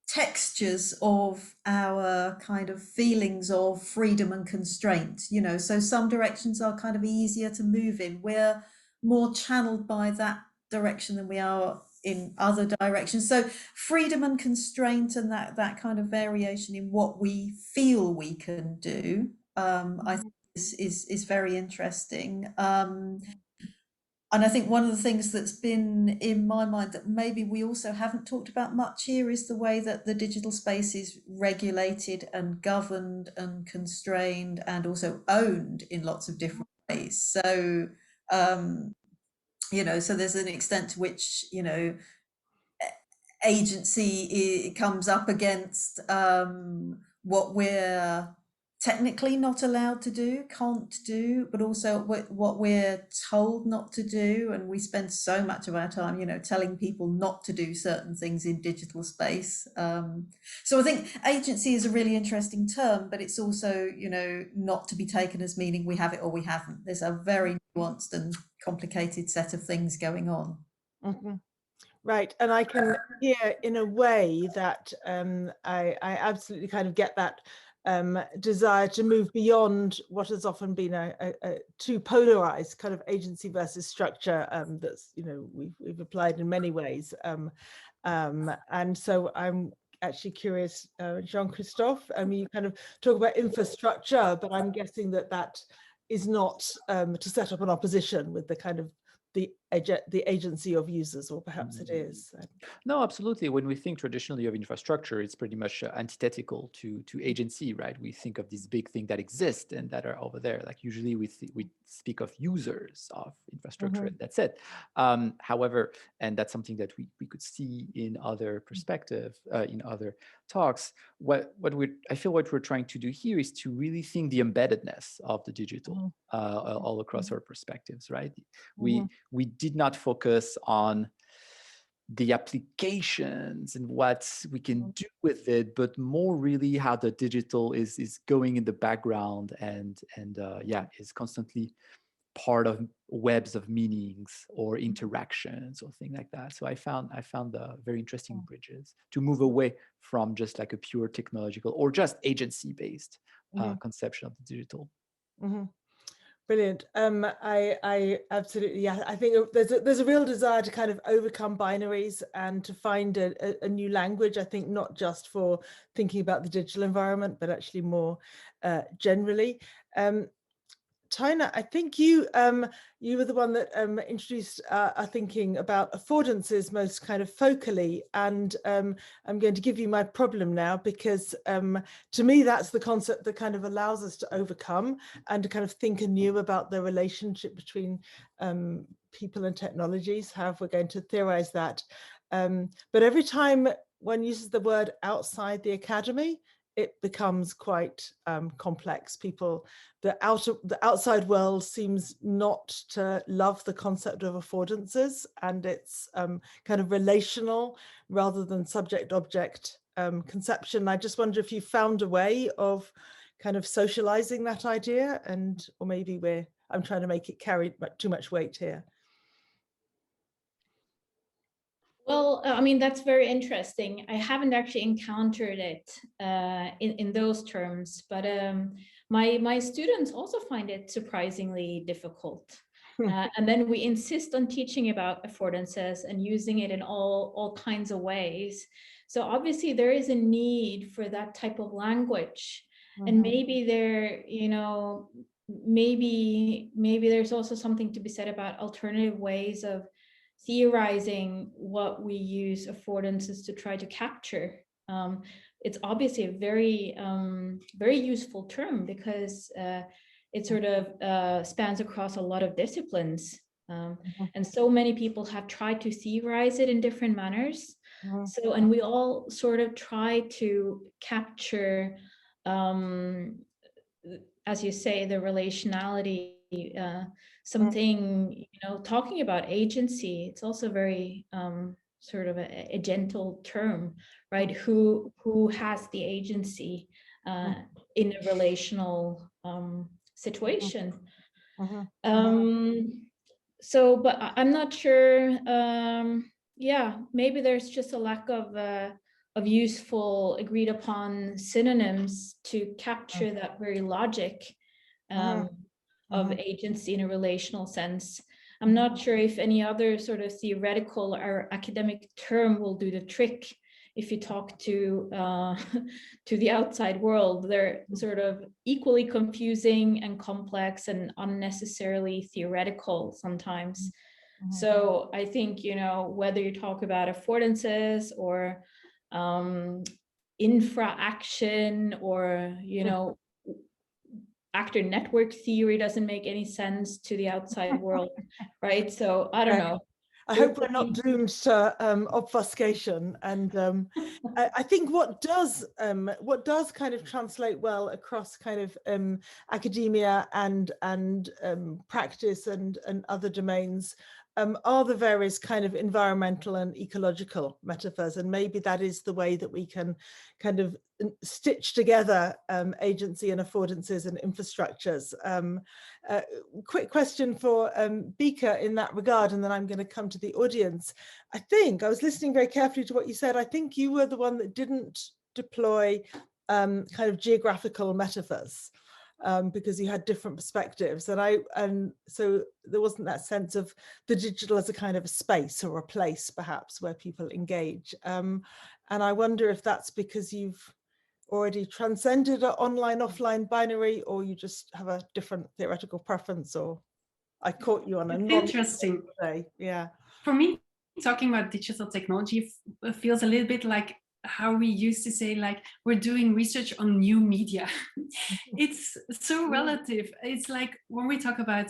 textures of our kind of feelings of freedom and constraint, you know. So some directions are kind of easier to move in. We're more channeled by that direction than we are in other directions. So freedom and constraint and that kind of variation in what we feel we can do, I think is very interesting. And I think one of the things that's been in my mind that maybe we also haven't talked about much here is the way that the digital space is regulated and governed and constrained and also owned in lots of different ways. So, you know, so there's an extent to which, you know, agency comes up against what we're technically not allowed to do, can't do, but also what we're told not to do. And we spend so much of our time, you know, telling people not to do certain things in digital space. So I think agency is a really interesting term, but it's also, you know, not to be taken as meaning we have it or we haven't. There's a very nuanced and complicated set of things going on. Mm-hmm. Right, and I can hear in a way that I absolutely kind of get that desire to move beyond what has often been a too polarized kind of agency versus structure that's, you know, we've applied in many ways. And so I'm actually curious, Jean-Christophe, you kind of talk about infrastructure, but I'm guessing that is not to set up an opposition with the kind of the the agency of users, or perhaps it is. No, absolutely. When we think traditionally of infrastructure, it's pretty much antithetical to agency, right? We think of these big things that exist and that are over there. Like usually we speak of users of infrastructure, and that's it. However, and that's something that we could see in other perspective, in other talks. I feel what we're trying to do here is to really think the embeddedness of the digital all across our perspectives, right? We did not focus on the applications and what we can do with it, but more really how the digital is going in the background and is constantly part of webs of meanings or interactions or things like that. So I found the very interesting bridges to move away from just like a pure technological or just agency-based conception of the digital. Brilliant. I absolutely, I think there's a real desire to kind of overcome binaries and to find a new language, I think, not just for thinking about the digital environment, but actually more generally. Taina, I think you were the one that introduced our thinking about affordances most kind of focally, and I'm going to give you my problem now, because to me that's the concept that kind of allows us to overcome and to kind of think anew about the relationship between people and technologies, how we're going to theorize that. But every time one uses the word outside the academy, it becomes quite complex. The outside world seems not to love the concept of affordances, and it's kind of relational rather than subject-object conception. I just wonder if you found a way of kind of socializing that idea, or maybe I'm trying to make it carry too much weight here. Well, I mean, that's very interesting. I haven't actually encountered it in those terms, but my students also find it surprisingly difficult. And then we insist on teaching about affordances and using it in all kinds of ways. So obviously there is a need for that type of language. And maybe maybe there's also something to be said about alternative ways of theorizing what we use affordances to try to capture. It's obviously a very, very useful term, because it sort of spans across a lot of disciplines. And so many people have tried to theorize it in different manners. So, and we all sort of try to capture, as you say, the relationality, something, talking about agency, it's also very sort of a gentle term, right? Who has the agency in a relational situation. So, but I'm not sure, maybe there's just a lack of useful agreed upon synonyms to capture that very logic of agency in a relational sense. I'm not sure if any other sort of theoretical or academic term will do the trick. If you talk to the outside world, they're sort of equally confusing and complex and unnecessarily theoretical sometimes. So I think, whether you talk about affordances or infra action, or, actor network theory doesn't make any sense to the outside world, right? So I don't know. I hope we're not doomed to obfuscation. And I think what does kind of translate well across kind of academia and practice and other domains are the various kind of environmental and ecological metaphors. And maybe that is the way that we can kind of stitch together agency and affordances and infrastructures. Quick question for Bieke in that regard, and then I'm going to come to the audience. I think I was listening very carefully to what you said. I think you were the one that didn't deploy kind of geographical metaphors. Because you had different perspectives, and so there wasn't that sense of the digital as a kind of a space or a place, perhaps, where people engage. And I wonder if that's because you've already transcended an online-offline binary, or you just have a different theoretical preference, or I caught you on a Interesting. day. Yeah. For me, talking about digital technology feels a little bit like how we used to say, like, we're doing research on new media. It's so relative. It's like when we talk about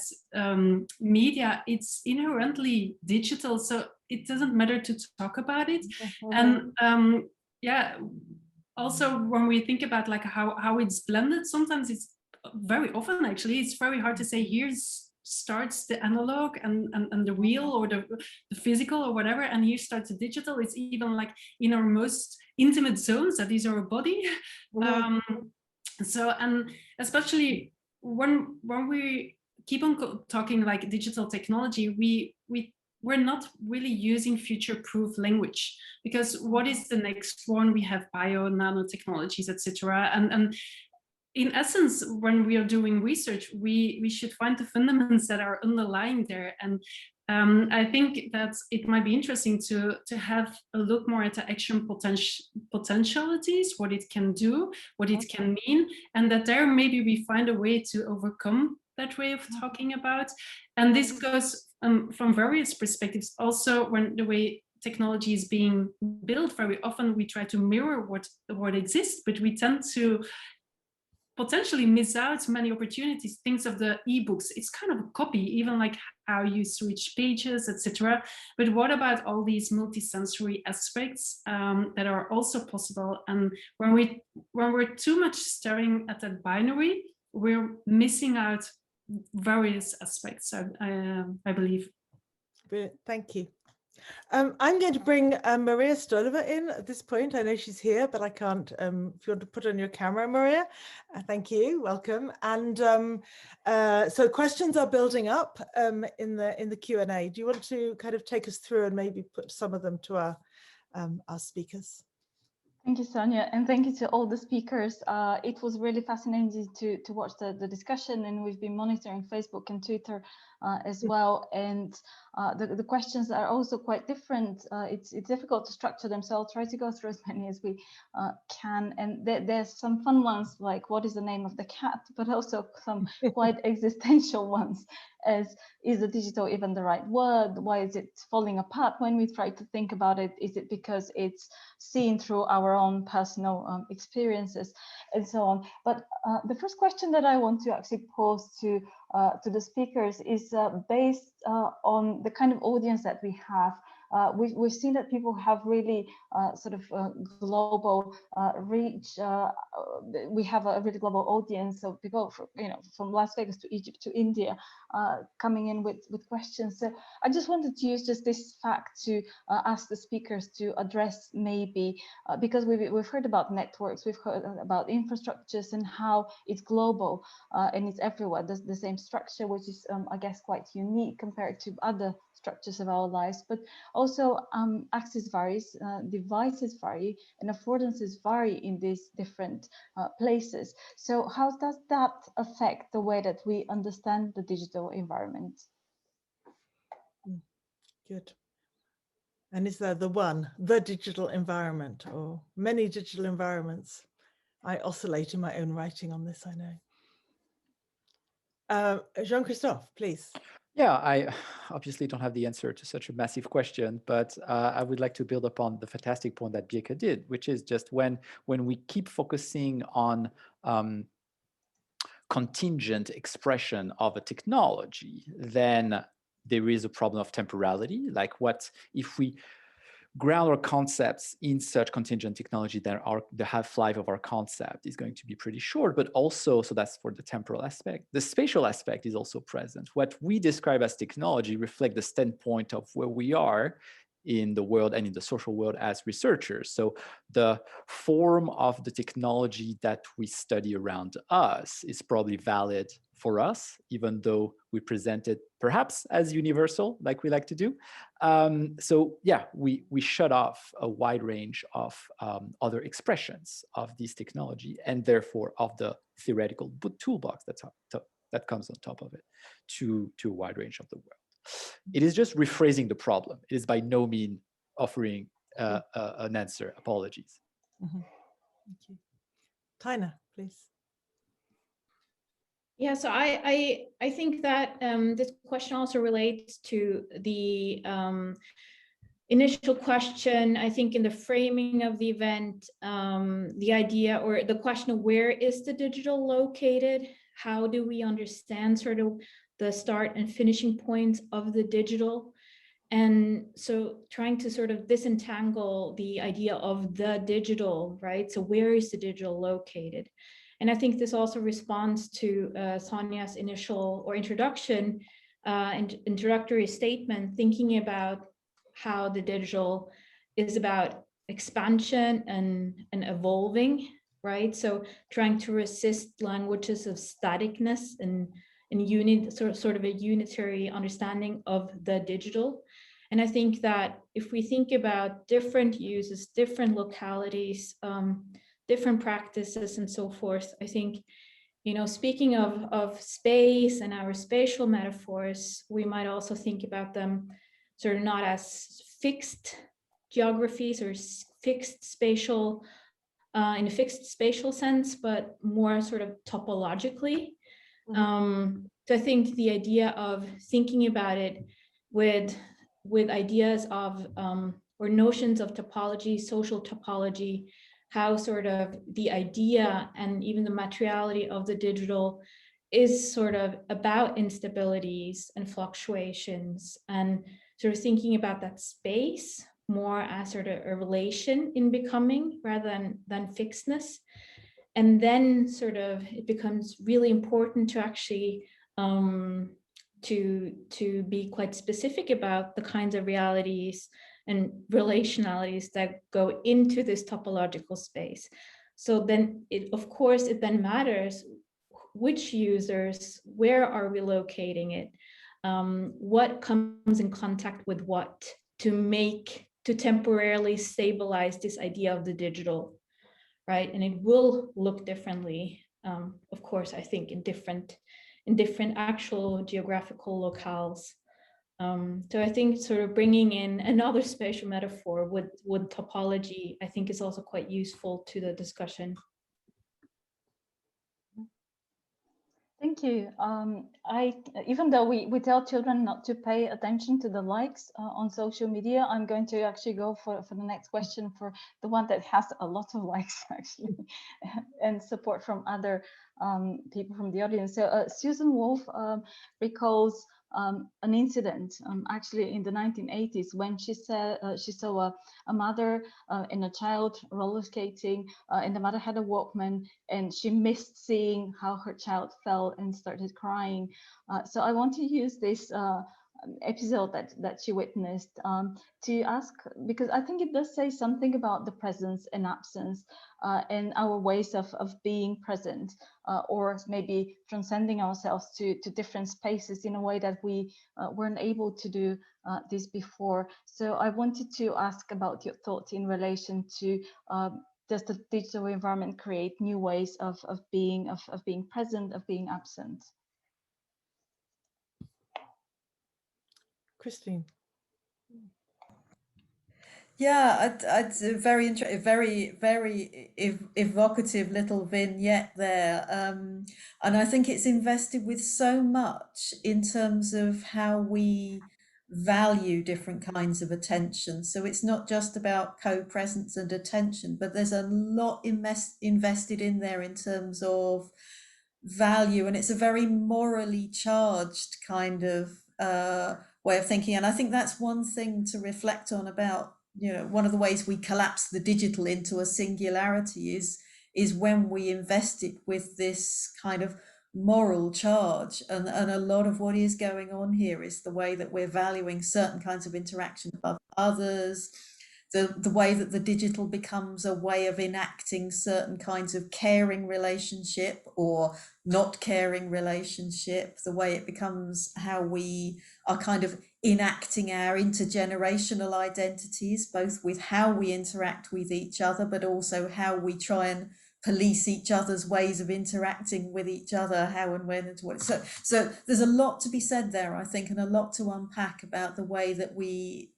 media, it's inherently digital, so it doesn't matter to talk about it. And yeah, also when we think about like how it's blended, sometimes it's very often actually it's very hard to say here's starts the analog and the real or the physical or whatever, and here starts the digital. It's even like in our most intimate zones, that is our body. So, and especially when we keep on talking like digital technology, we're not really using future-proof language, because what is the next one? We have bio, nanotechnologies, etc. And in essence, when we are doing research, we should find the fundamentals that are underlying there. And I think that it might be interesting to have a look more at the action potentialities, what it can do, what it can mean, and that there maybe we find a way to overcome that way of talking about. And this goes from various perspectives. Also, when the way technology is being built, very often we try to mirror what exists, but we tend to potentially miss out many opportunities. Things of the ebooks, it's kind of a copy, even like how you switch pages, etc. But what about all these multisensory aspects that are also possible? And when we're too much staring at that binary, we're missing out various aspects, I believe. Brilliant. Thank you. I'm going to bring Maria Stolova in at this point. I know she's here, but I can't. If you want to put on your camera, Maria, thank you. Welcome. And so questions are building up in the Q&A. Do you want to kind of take us through and maybe put some of them to our speakers? Thank you, Sonia, and thank you to all the speakers. It was really fascinating to watch the discussion, and we've been monitoring Facebook and Twitter as well. And the questions are also quite different. It's difficult to structure them, so I'll try to go through as many as we can. And there's some fun ones like what is the name of the cat, but also some quite existential ones, as is the digital even the right word? Why is it falling apart when we try to think about it? Is it because it's seen through our own personal experiences and so on? But the first question that I want to actually pose to the speakers is based on the kind of audience that we have. We've seen that people have really sort of global reach. We have a really global audience, so people from Las Vegas to Egypt to India coming in with questions. So I just wanted to use just this fact to ask the speakers to address maybe, because we've heard about networks, we've heard about infrastructures and how it's global and it's everywhere. There's the same structure, which is I guess quite unique compared to other structures of our lives, but also access varies, devices vary, and affordances vary in these different places. So how does that affect the way that we understand the digital environment? Good. And is there the digital environment, or many digital environments? I oscillate in my own writing on this, I know. Jean-Christophe, please. Yeah, I obviously don't have the answer to such a massive question, but I would like to build upon the fantastic point that Bieke did, which is just when we keep focusing on contingent expression of a technology, then there is a problem of temporality. Like, what if we ground our concepts in such contingent technology, that the half-life of our concept is going to be pretty short, but also, so that's for the temporal aspect. The spatial aspect is also present. What we describe as technology reflect the standpoint of where we are in the world and in the social world as researchers. So the form of the technology that we study around us is probably valid for us, even though we present it perhaps as universal, like we like to do. So yeah, we shut off a wide range of other expressions of this technology, and therefore of the theoretical toolbox that comes on top of it to a wide range of the world. It is just rephrasing the problem. It is by no means offering an answer. Apologies. Mm-hmm. Thank you. Taina, please. Yeah, so I think that this question also relates to the initial question. I think in the framing of the event, the idea or the question of where is the digital located? How do we understand sort of the start and finishing points of the digital? And so trying to sort of disentangle the idea of the digital, right? So where is the digital located? And I think this also responds to Sonia's initial or introduction and introductory statement, thinking about how the digital is about expansion and evolving, right? So trying to resist languages of staticness and sort of a unitary understanding of the digital. And I think that if we think about different uses, different localities, different practices and so forth, I think, you know, speaking of space and our spatial metaphors, we might also think about them sort of not as fixed geographies or fixed spatial, in a fixed spatial sense, but more sort of topologically. So I think the idea of thinking about it with ideas of or notions of topology, social topology, how sort of the idea and even the materiality of the digital is sort of about instabilities and fluctuations, and sort of thinking about that space more as sort of a relation in becoming rather than fixedness. And then sort of it becomes really important to actually to be quite specific about the kinds of realities and relationalities that go into this topological space. So then of course it then matters which users, where are we locating it, what comes in contact with what to temporarily stabilize this idea of the digital, right? And it will look differently, of course, I think in different actual geographical locales. So I think sort of bringing in another spatial metaphor with topology, I think is also quite useful to the discussion. Thank you. Even though we tell children not to pay attention to the likes on social media, I'm going to actually go for the next question, for the one that has a lot of likes actually, and support from other people from the audience. So Susan Wolf recalls an incident actually in the 1980s when she said she saw a mother and a child roller skating, and the mother had a Walkman, and she missed seeing how her child fell and started crying. So I want to use this episode that she witnessed to ask, because I think it does say something about the presence and absence and our ways of being present, or maybe transcending ourselves to different spaces in a way that we weren't able to do this before. So I wanted to ask about your thoughts in relation to does the digital environment create new ways of being present, of being absent? Christine. Yeah, it's a very evocative little vignette there, and I think it's invested with so much in terms of how we value different kinds of attention. So it's not just about co-presence and attention, but there's a lot invested in there in terms of value, and it's a very morally charged kind of way of thinking. And I think that's one thing to reflect on about, you know, one of the ways we collapse the digital into a singularity is when we invest it with this kind of moral charge. And a lot of what is going on here is the way that we're valuing certain kinds of interaction above others, the way that the digital becomes a way of enacting certain kinds of caring relationship or not caring relationship, the way it becomes how we are kind of enacting our intergenerational identities, both with how we interact with each other, but also how we try and police each other's ways of interacting with each other, how and when and what. So there's a lot to be said there, I think, and a lot to unpack about the way that we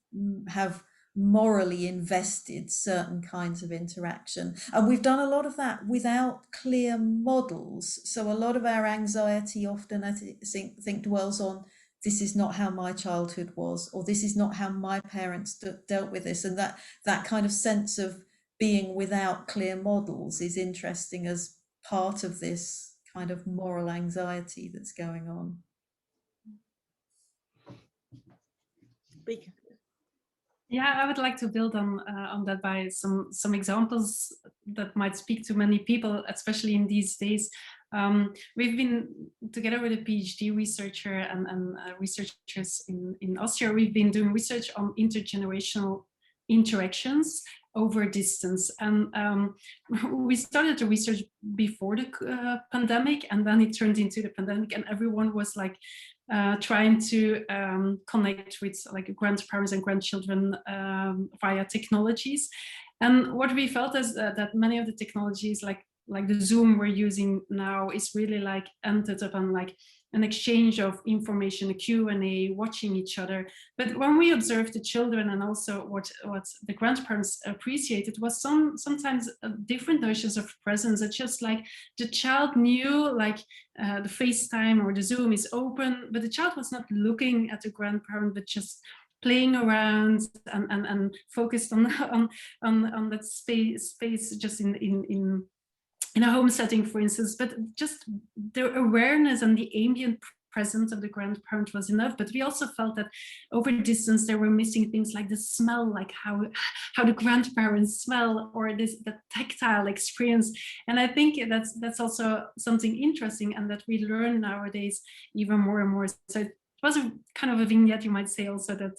have morally invested certain kinds of interaction. And we've done a lot of that without clear models. So a lot of our anxiety often, I think dwells on, this is not how my childhood was, or this is not how my parents dealt with this. And that kind of sense of being without clear models is interesting as part of this kind of moral anxiety that's going on. Bieke. Yeah, I would like to build on that by some examples that might speak to many people, especially in these days. We've been together with a PhD researcher and researchers in Austria. We've been doing research on intergenerational interactions over distance, and we started the research before the pandemic, and then it turned into the pandemic, and everyone was like trying to connect with like grandparents and grandchildren via technologies. And what we felt is that many of the technologies like the Zoom we're using now is really like ended up on like an exchange of information, a Q&A, watching each other. But when we observed the children and also what the grandparents appreciated was sometimes different notions of presence. It's just like the child knew like the FaceTime or the Zoom is open, but the child was not looking at the grandparent, but just playing around and focused on that space just in a home setting, for instance, but just the awareness and the ambient presence of the grandparent was enough. But we also felt that over distance there were missing things like the smell, like how the grandparents smell, or the tactile experience. And I think that's also something interesting, and that we learn nowadays even more and more. So it was a kind of a vignette, you might say, also that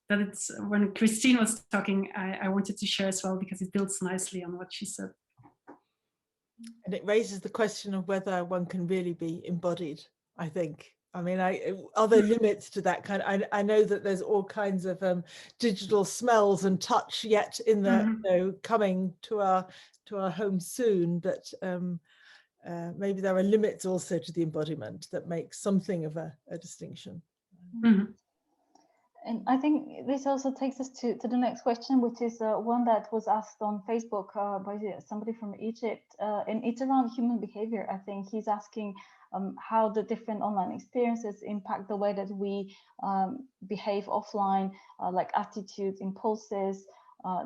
it's when Christine was talking, I wanted to share as well, because it builds nicely on what she said. And it raises the question of whether one can really be embodied, I think. I mean, are there limits to that kind of, I know that there's all kinds of digital smells and touch yet in the, coming to our home soon, but maybe there are limits also to the embodiment that makes something of a distinction. And I think this also takes us to the next question, which is one that was asked on Facebook by somebody from Egypt, and it's around human behavior. I think he's asking how the different online experiences impact the way that we behave offline, like attitudes, impulses,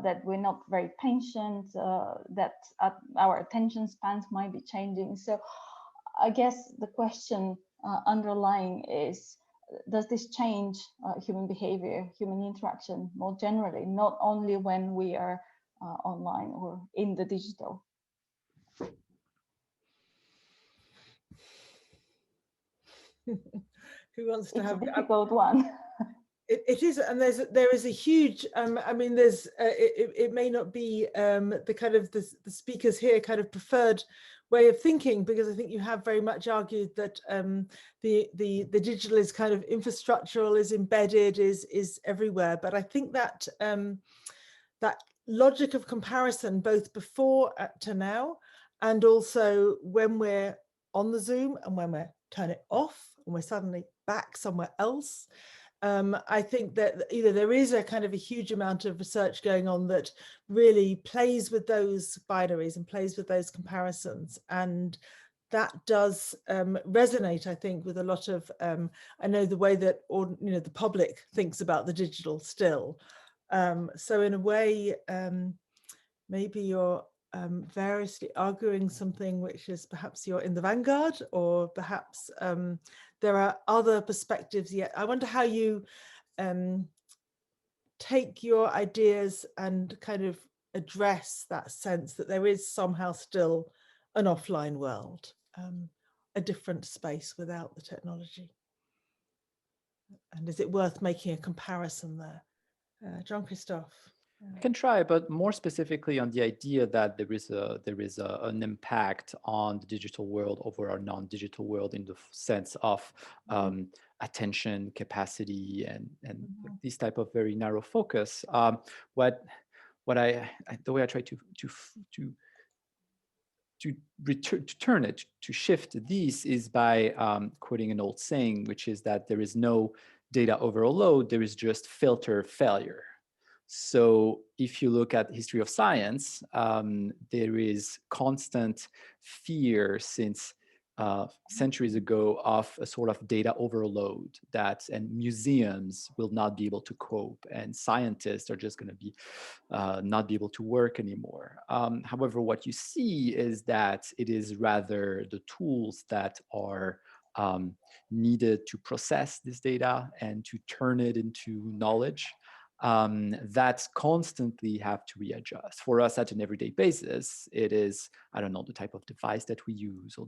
that we're not very patient, that our attention spans might be changing. So I guess the question underlying is, does this change human behavior, human interaction more generally, not only when we are online or in the digital? Who wants to it's have a difficult one? It is, and there is a huge. I mean, there's. It may not be the kind of the speakers here kind of preferred way of thinking, because I think you have very much argued that the digital is kind of infrastructural, is embedded, is everywhere. But I think that that logic of comparison, both before to now, and also when we're on the Zoom and when we turn it off and we're suddenly back somewhere else. I think that there is a kind of a huge amount of research going on that really plays with those binaries and plays with those comparisons, and that does resonate, I think, with a lot of I know the way that the public thinks about the digital still. So in a way, maybe you're variously arguing something which is perhaps you're in the vanguard, or perhaps there are other perspectives yet. I wonder how you take your ideas and kind of address that sense that there is somehow still an offline world, a different space without the technology. And is it worth making a comparison there? Jean-Christophe. I can try, but more specifically on the idea that there is an impact on the digital world over our non-digital world, in the sense of attention capacity and this type of very narrow focus. The way I try to shift these is by quoting an old saying, which is that there is no data overload, there is just filter failure. So if you look at the history of science, there is constant fear since centuries ago of a sort of data overload and museums will not be able to cope, and scientists are just going to be not be able to work anymore. However, what you see is that it is rather the tools that are needed to process this data and to turn it into knowledge that constantly have to readjust. For us at an everyday basis, it is, I don't know, the type of device that we use or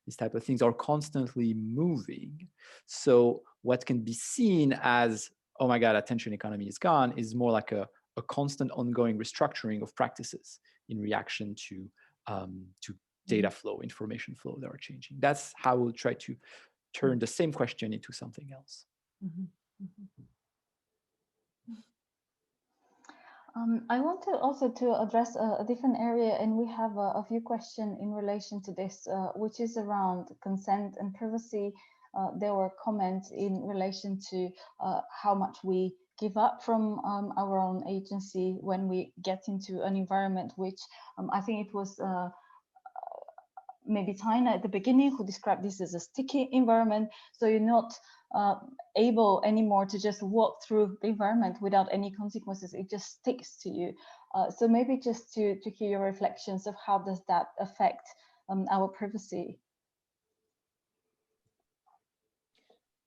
these type of things are constantly moving. So what can be seen as, oh my God, attention economy is gone, is more like a constant ongoing restructuring of practices in reaction to data flow, information flow that are changing. That's how we'll try to turn the same question into something else. Mm-hmm. Mm-hmm. I want to also address a different area, and we have a few questions in relation to this, which is around consent and privacy. There were comments in relation to how much we give up from our own agency when we get into an environment, which I think it was maybe Taina at the beginning who described this as a sticky environment. So you're not able anymore to just walk through the environment without any consequences. It just sticks to you. So maybe just to hear your reflections of how does that affect our privacy.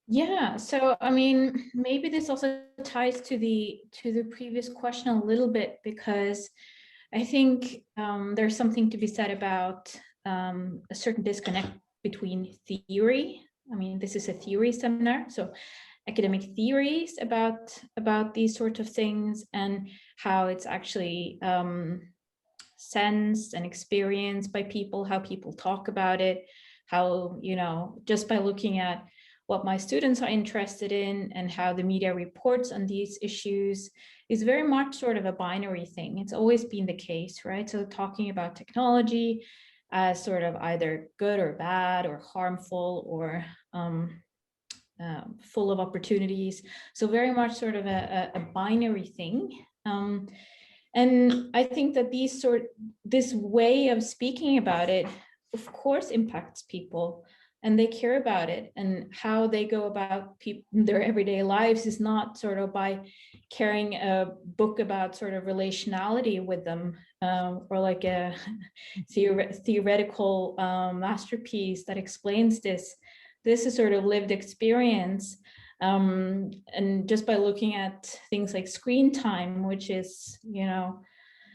Yeah, so I mean, maybe this also ties to the previous question a little bit, because I think there's something to be said about a certain disconnect between theory. I mean, this is a theory seminar, so academic theories about these sort of things and how it's actually sensed and experienced by people, how people talk about it, how, you know, just by looking at what my students are interested in and how the media reports on these issues is very much sort of a binary thing. It's always been the case, right? So talking about technology as sort of either good or bad or harmful or full of opportunities. So very much sort of a binary thing. And I think that this way of speaking about it, of course, impacts people, and they care about it, and how they go about their everyday lives is not sort of by carrying a book about sort of relationality with them, or like a theoretical masterpiece that explains this. This is sort of lived experience. And just by looking at things like screen time, which is, you know,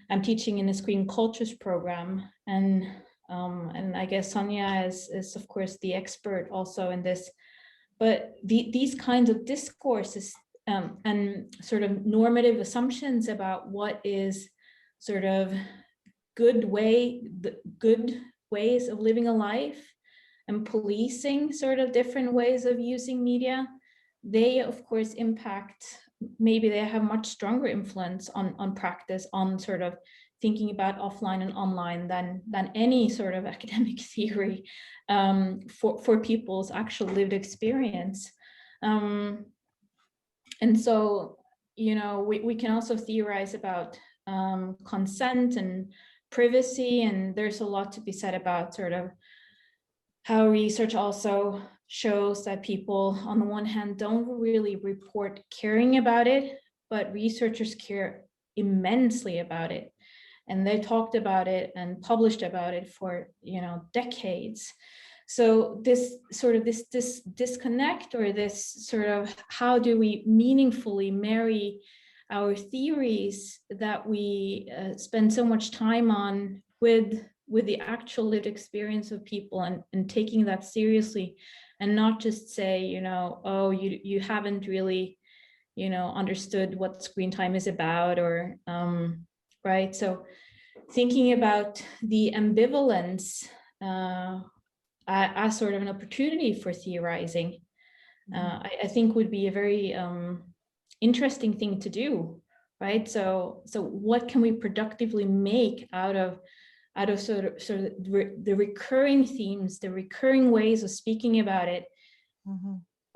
I'm teaching in a screen cultures program, and I guess Sonia is of course the expert also in this, but these kinds of discourses and sort of normative assumptions about what is sort of good ways of living a life and policing sort of different ways of using media, they of course impact, maybe they have much stronger influence on practice, on sort of thinking about offline and online than any sort of academic theory for people's actual lived experience. And so, you know, we can also theorize about consent and privacy, and there's a lot to be said about sort of how research also shows that people, on the one hand, don't really report caring about it, but researchers care immensely about it. And they talked about it and published about it for, you know, decades. So this sort of this disconnect, or this sort of, how do we meaningfully marry our theories that we spend so much time on with the actual lived experience of people, and taking that seriously, and not just say, you know, oh, you haven't really, you know, understood what screen time is about, or right. So thinking about the ambivalence as sort of an opportunity for theorizing, I think would be a very interesting thing to do, right? So what can we productively make out of sort of the recurring themes, the recurring ways of speaking about it,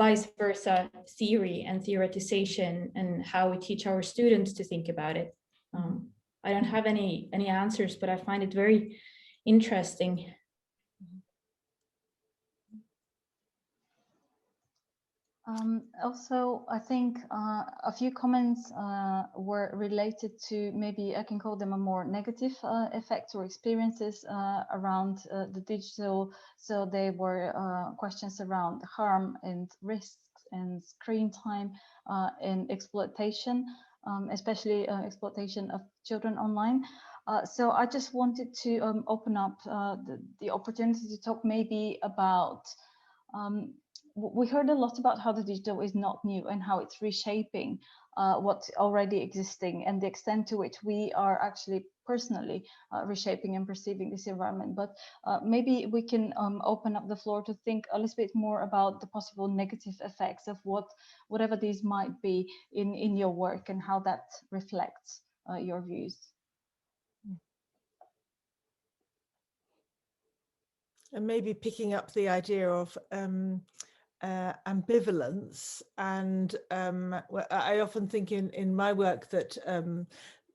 vice versa theory and theoretization and how we teach our students to think about it. I don't have any answers, but I find it very interesting. Also, I think a few comments were related to, maybe I can call them a more negative effects or experiences around the digital. So they were questions around harm and risks and screen time and exploitation, especially exploitation of children online. So I just wanted to open up the opportunity to talk maybe about we heard a lot about how the digital is not new and how it's reshaping what's already existing and the extent to which we are actually personally reshaping and perceiving this environment. But maybe we can open up the floor to think a little bit more about the possible negative effects of whatever these might be in your work and how that reflects your views. And maybe picking up the idea of ambivalence, and I often think in my work that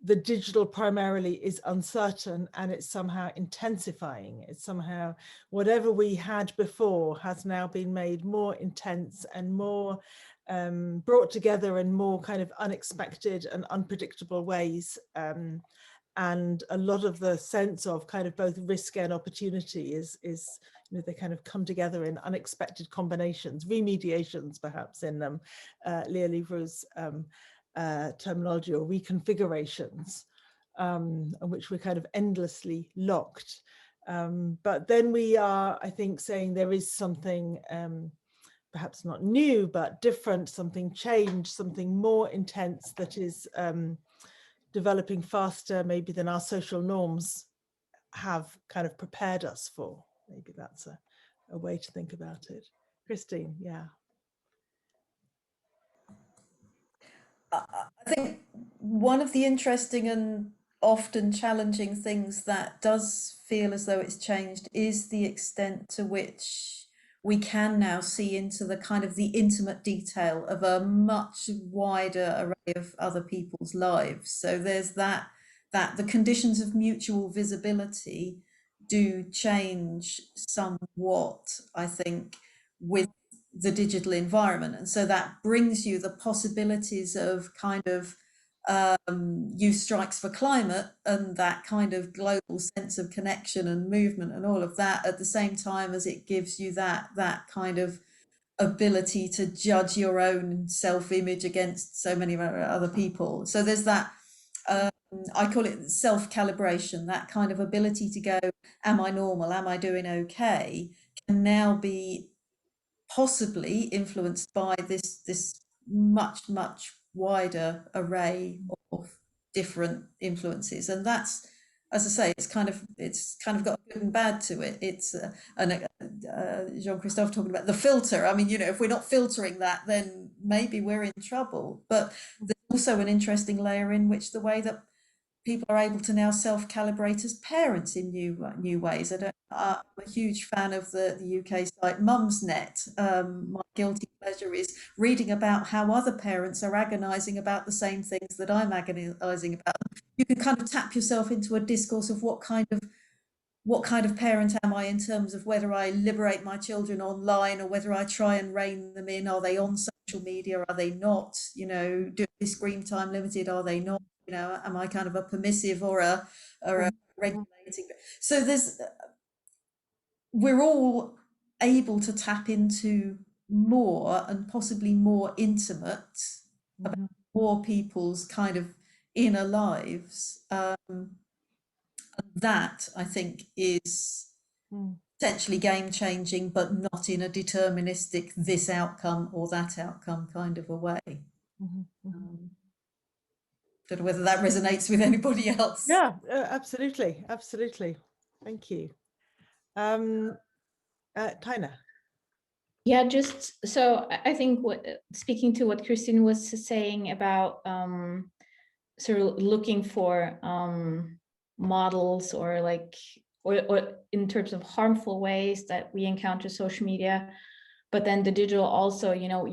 the digital primarily is uncertain and it's somehow intensifying. It's somehow whatever we had before has now been made more intense and more brought together in more kind of unexpected and unpredictable ways. And a lot of the sense of kind of both risk and opportunity is you know, they kind of come together in unexpected combinations, remediations perhaps in Lea Livre's terminology, or reconfigurations, in which we're kind of endlessly locked. But then we are, I think, saying there is something perhaps not new, but different, something changed, something more intense that is developing faster maybe than our social norms have kind of prepared us for. Maybe that's a way to think about it. Christine, yeah. I think one of the interesting and often challenging things that does feel as though it's changed is the extent to which we can now see into the kind of the intimate detail of a much wider array of other people's lives. So there's that the conditions of mutual visibility do change somewhat, I think, with the digital environment. And so that brings you the possibilities of kind of youth strikes for climate and that kind of global sense of connection and movement and all of that, at the same time as it gives you that kind of ability to judge your own self-image against so many other people. So there's that I call it self-calibration, that kind of ability to go, am I normal, am I doing okay, can now be possibly influenced by this much wider array of different influences. And that's, as I say, it's kind of got good and bad to it. It's Jean-Christophe talking about the filter. I mean, you know, if we're not filtering that, then maybe we're in trouble. But there's also an interesting layer in which the way that people are able to now self-calibrate as parents in new ways. I'm a huge fan of the UK site Mumsnet. My guilty pleasure is reading about how other parents are agonising about the same things that I'm agonising about. You can kind of tap yourself into a discourse of what kind of parent am I, in terms of whether I liberate my children online or whether I try and rein them in. Are they on social media? Are they not? You know, do they screen time limited? Are they not? You know, am I kind of a permissive or a regulating? So we're all able to tap into more and possibly more intimate about more people's kind of inner lives. That, I think, is potentially game changing, but not in a deterministic this outcome or that outcome kind of a way. Don't know whether that resonates with anybody else. Yeah, absolutely. Thank you. Taina. Yeah, just so I think speaking to what Christine was saying about sort of looking for models or in terms of harmful ways that we encounter social media, but then the digital also, you know,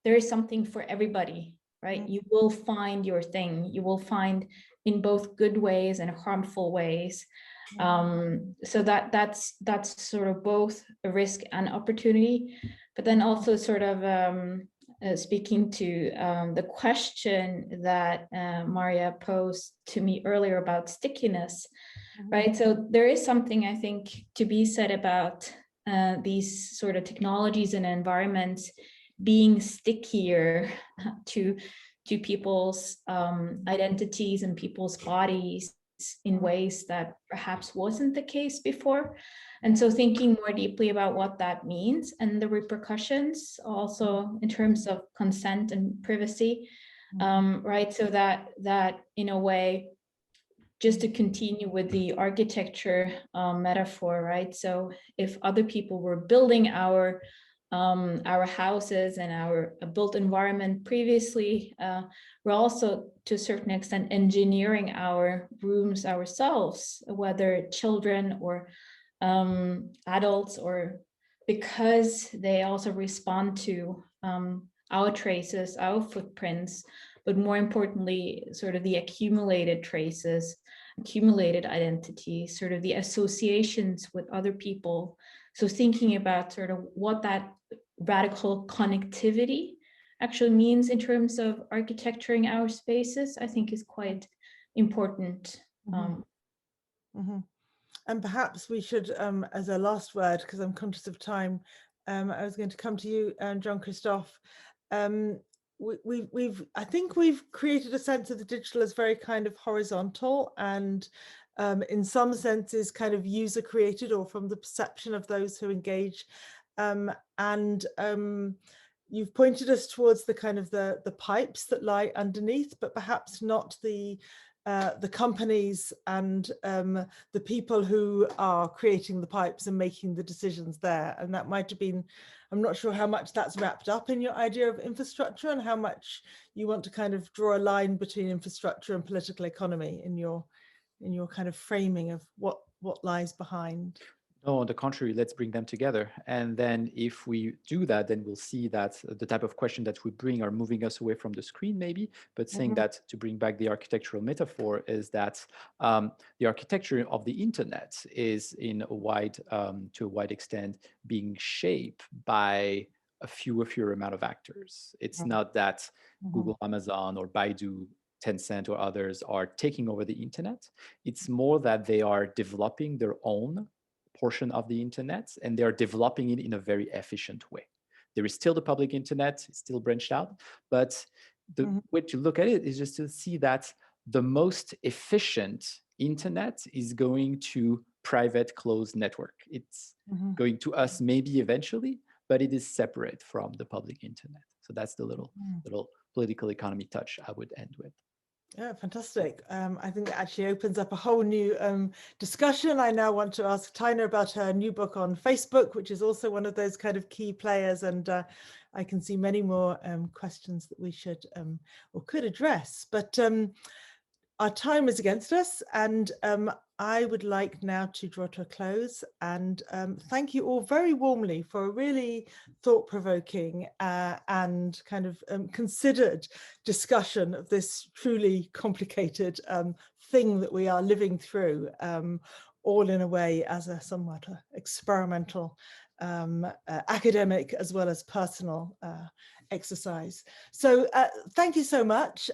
there is something for everybody, right? You will find your thing. You will find in both good ways and harmful ways. So that's sort of both a risk and opportunity, but then also sort of speaking to the question that Maria posed to me earlier about stickiness, right? So there is something, I think, to be said about these sort of technologies and environments being stickier to people's identities and people's bodies in ways that perhaps wasn't the case before. And so thinking more deeply about what that means and the repercussions also in terms of consent and privacy, right? So that in a way, just to continue with the architecture metaphor, right? So if other people were building our houses and our built environment previously, we're also to a certain extent engineering our rooms ourselves, whether children or adults, or because they also respond to our traces, our footprints, but more importantly, sort of the accumulated traces, accumulated identity, sort of the associations with other people. So thinking about sort of what that radical connectivity actually means in terms of architecturing our spaces, I think is quite important. And perhaps we should, as a last word, because I'm conscious of time, I was going to come to you, Jean-Christophe. I think we've created a sense of the digital as very kind of horizontal and in some senses kind of user created, or from the perception of those who engage. You've pointed us towards the kind of the pipes that lie underneath, but perhaps not the companies and the people who are creating the pipes and making the decisions there. And that might have been, I'm not sure how much that's wrapped up in your idea of infrastructure and how much you want to kind of draw a line between infrastructure and political economy in your kind of framing of what lies behind. No, on the contrary, let's bring them together. And then if we do that, then we'll see that the type of question that we bring are moving us away from the screen maybe, but saying that, to bring back the architectural metaphor, is that the architecture of the internet is to a wide extent being shaped by a fewer amount of actors. It's not that Google, Amazon, or Baidu, Tencent, or others are taking over the internet. It's more that they are developing their own portion of the internet, and they are developing it in a very efficient way. There is still the public internet, it's still branched out, but the way to look at it is just to see that the most efficient internet is going to private closed network. It's going to us maybe eventually, but it is separate from the public internet. So that's the little political economy touch I would end with. Yeah, fantastic. I think it actually opens up a whole new discussion. I now want to ask Taina about her new book on Facebook, which is also one of those kind of key players. And I can see many more questions that we should or could address. But our time is against us, and I would like now to draw to a close and thank you all very warmly for a really thought-provoking and kind of considered discussion of this truly complicated thing that we are living through, all in a way as a somewhat experimental academic as well as personal exercise. So thank you so much.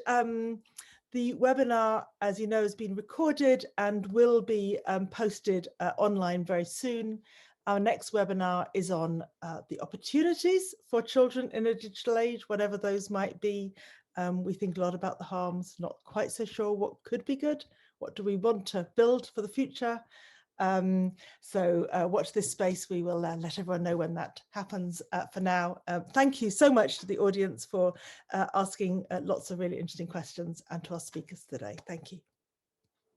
The webinar, as you know, has been recorded and will be posted online very soon. Our next webinar is on the opportunities for children in a digital age, whatever those might be. We think a lot about the harms, not quite so sure what could be good. What do we want to build for the future? So watch this space. We will let everyone know when that happens. For now, thank you so much to the audience for asking lots of really interesting questions, and to our speakers today. Thank you.